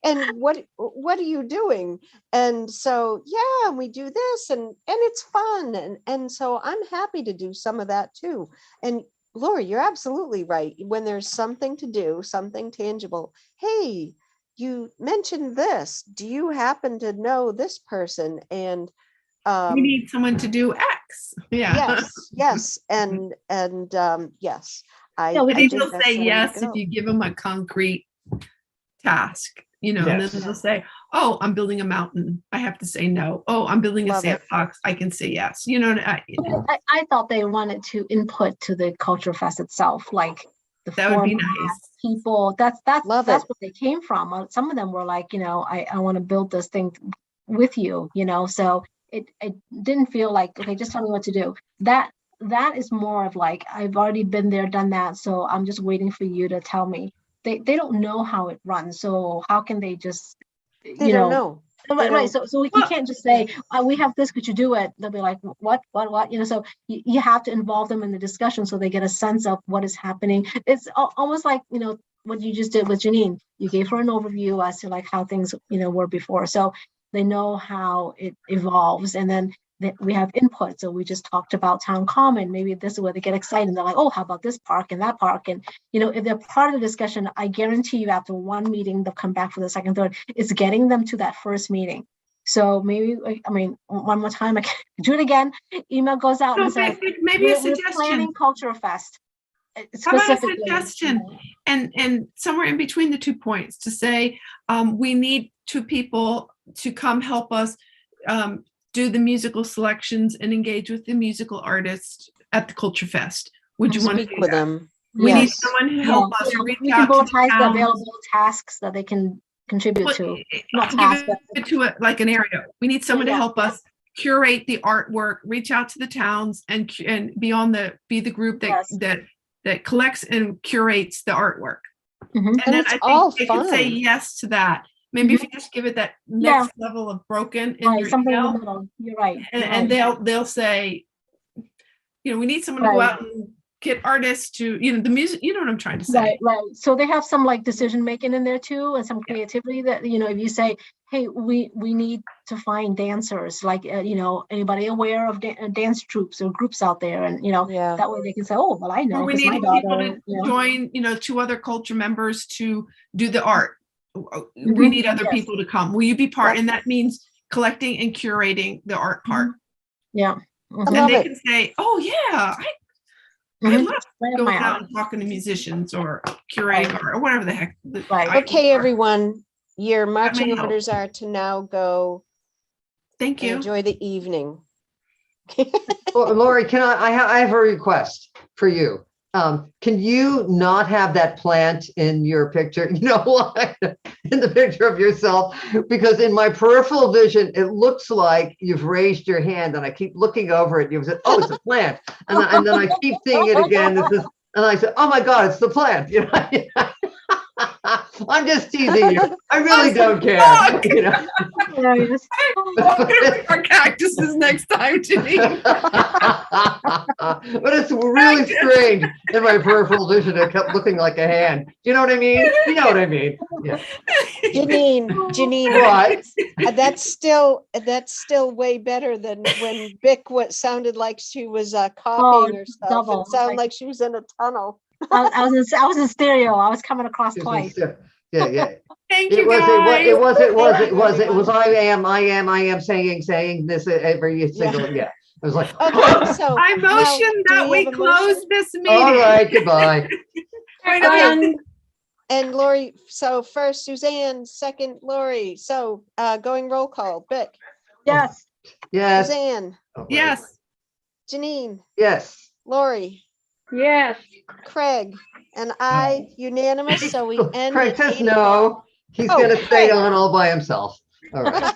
[SPEAKER 1] And what are you doing? And so, yeah, we do this and it's fun. And so I'm happy to do some of that too. And Laura, you're absolutely right. When there's something to do, something tangible, hey, you mentioned this. Do you happen to know this person? And
[SPEAKER 4] We need someone to do X. Yeah.
[SPEAKER 1] yes, and yes, I
[SPEAKER 2] Yeah, we
[SPEAKER 1] think
[SPEAKER 4] They'll
[SPEAKER 1] that's
[SPEAKER 4] say
[SPEAKER 1] the way to
[SPEAKER 4] yes if
[SPEAKER 1] go.
[SPEAKER 4] you give them a concrete task, and
[SPEAKER 5] Yes.
[SPEAKER 4] then they'll say, oh, I'm building a mountain. I have to say no. Oh, I'm building a
[SPEAKER 1] Love it.
[SPEAKER 4] sandbox. I can say yes.
[SPEAKER 2] I thought they wanted to input to the Culture Fest itself, like the
[SPEAKER 4] That would be
[SPEAKER 2] format,
[SPEAKER 4] nice.
[SPEAKER 2] people. That's
[SPEAKER 1] Love
[SPEAKER 2] that's
[SPEAKER 1] it.
[SPEAKER 2] what they came from. Some of them were like, I want to build this thing with you, So it didn't feel like, okay, just tell me what to do. That is more of like, I've already been there, done that, so I'm just waiting for you to tell me. They don't know how it runs, so how can they just
[SPEAKER 1] They don't know.
[SPEAKER 2] Right. So you can't just say, we have this, could you do it? They'll be like, what? So you have to involve them in the discussion so they get a sense of what is happening. It's almost like, what you just did with Janine. You gave her an overview as to like how things, were before. So they know how it evolves. And then we have input. So we just talked about Town Common. Maybe this is where they get excited. They're like, oh, how about this park and that park? And, if they're part of the discussion, I guarantee you after one meeting, they'll come back for the second, third. It's getting them to that first meeting. So maybe, one more time, I can do it again. Email goes out and says,
[SPEAKER 4] Maybe a
[SPEAKER 2] we're
[SPEAKER 4] suggestion.
[SPEAKER 2] planning Culture Fest.
[SPEAKER 4] How about a
[SPEAKER 2] Specifically,
[SPEAKER 4] suggestion? And somewhere in between the 2 points to say, we need 2 people to come help us do the musical selections and engage with the musical artists at the Culture Fest. Would you want to
[SPEAKER 1] Speak
[SPEAKER 4] do
[SPEAKER 1] with
[SPEAKER 4] that?
[SPEAKER 1] them.
[SPEAKER 4] We need
[SPEAKER 1] Yes.
[SPEAKER 4] someone to help us
[SPEAKER 2] we
[SPEAKER 4] reach
[SPEAKER 2] can
[SPEAKER 4] out to
[SPEAKER 2] both
[SPEAKER 4] the
[SPEAKER 2] the
[SPEAKER 4] towns.
[SPEAKER 2] available tasks that they can contribute to. Not
[SPEAKER 4] Give
[SPEAKER 2] tasks,
[SPEAKER 4] it to it like an area. We need someone to help us curate the artwork, reach out to the towns, and be the group that collects and curates the artwork.
[SPEAKER 2] Mhm.
[SPEAKER 4] And then
[SPEAKER 1] it's
[SPEAKER 4] I
[SPEAKER 1] all
[SPEAKER 4] think they can say
[SPEAKER 1] fun.
[SPEAKER 4] yes to that. Maybe if you just give it that next level of broken in
[SPEAKER 2] Right,
[SPEAKER 4] your
[SPEAKER 2] something in the
[SPEAKER 4] email,
[SPEAKER 2] middle. You're right.
[SPEAKER 4] and they'll say, we need someone to go out and get artists to, the music, you know what I'm trying to say.
[SPEAKER 2] Right. So they have some like decision making in there too, and some creativity that, if you say, hey, we need to find dancers, like, anybody aware of dance troupes or groups out there, and, that way they can say, oh, well, I know.
[SPEAKER 4] Or we need people to join, 2 other culture members to do the art. We need other people to come. Will you be part? And that means collecting and curating the art part.
[SPEAKER 2] Yeah.
[SPEAKER 1] I
[SPEAKER 4] And
[SPEAKER 1] love
[SPEAKER 4] they
[SPEAKER 1] it.
[SPEAKER 4] can say, oh yeah, I
[SPEAKER 2] Mhm.
[SPEAKER 4] love
[SPEAKER 2] Right up
[SPEAKER 4] going
[SPEAKER 2] my
[SPEAKER 4] out
[SPEAKER 2] alley.
[SPEAKER 4] and talking to musicians or curating art or whatever the heck.
[SPEAKER 2] Right.
[SPEAKER 1] Okay, everyone, your marching
[SPEAKER 4] help.
[SPEAKER 1] orders are to now go
[SPEAKER 4] Thank
[SPEAKER 1] and
[SPEAKER 4] you.
[SPEAKER 1] enjoy the evening.
[SPEAKER 6] Lori, I have a request for you. Can you not have that plant in your picture? You know why? In the picture of yourself, because in my peripheral vision, it looks like you've raised your hand, and I keep looking over it. You said, "Oh, it's a plant," and then I keep seeing it again. And I said, "Oh my God, it's the plant!" You know. I'm just teasing you. I really don't care. You know.
[SPEAKER 2] Hilarious.
[SPEAKER 4] Our cactuses next time, Janine.
[SPEAKER 6] But it's really strange in my peripheral vision. It kept looking like a hand. Do you know what I mean? You know what I mean? Yeah.
[SPEAKER 1] Janine,
[SPEAKER 6] What?
[SPEAKER 1] that's still way better than when Bic what sounded like she was copying herself.
[SPEAKER 2] double.
[SPEAKER 1] It sounded like she was in a tunnel.
[SPEAKER 2] I was in stereo. I was coming across twice.
[SPEAKER 6] Yeah.
[SPEAKER 4] Thank
[SPEAKER 6] It
[SPEAKER 4] you,
[SPEAKER 6] was.
[SPEAKER 4] guys.
[SPEAKER 6] It was. I am saying this every single. Yeah. It was like.
[SPEAKER 1] Okay, so
[SPEAKER 4] I
[SPEAKER 1] now,
[SPEAKER 4] motion
[SPEAKER 1] do
[SPEAKER 4] that we
[SPEAKER 1] have a
[SPEAKER 4] close
[SPEAKER 1] motion?
[SPEAKER 4] this meeting.
[SPEAKER 6] All right. Goodbye.
[SPEAKER 4] Wait,
[SPEAKER 1] Okay. And Lori, so first Suzanne, second Lori. So going roll call. Bic,
[SPEAKER 2] Yes.
[SPEAKER 6] Yes.
[SPEAKER 1] Suzanne,
[SPEAKER 6] Oh, right.
[SPEAKER 4] yes.
[SPEAKER 1] Janine,
[SPEAKER 6] Yes.
[SPEAKER 1] Lori,
[SPEAKER 3] Yes.
[SPEAKER 1] Craig, and I unanimous. So we end
[SPEAKER 6] Craig
[SPEAKER 1] at
[SPEAKER 6] says
[SPEAKER 1] 8 o'clock.
[SPEAKER 6] no. He's
[SPEAKER 1] Oh,
[SPEAKER 6] gonna stay
[SPEAKER 1] Craig.
[SPEAKER 6] on all by himself. All right.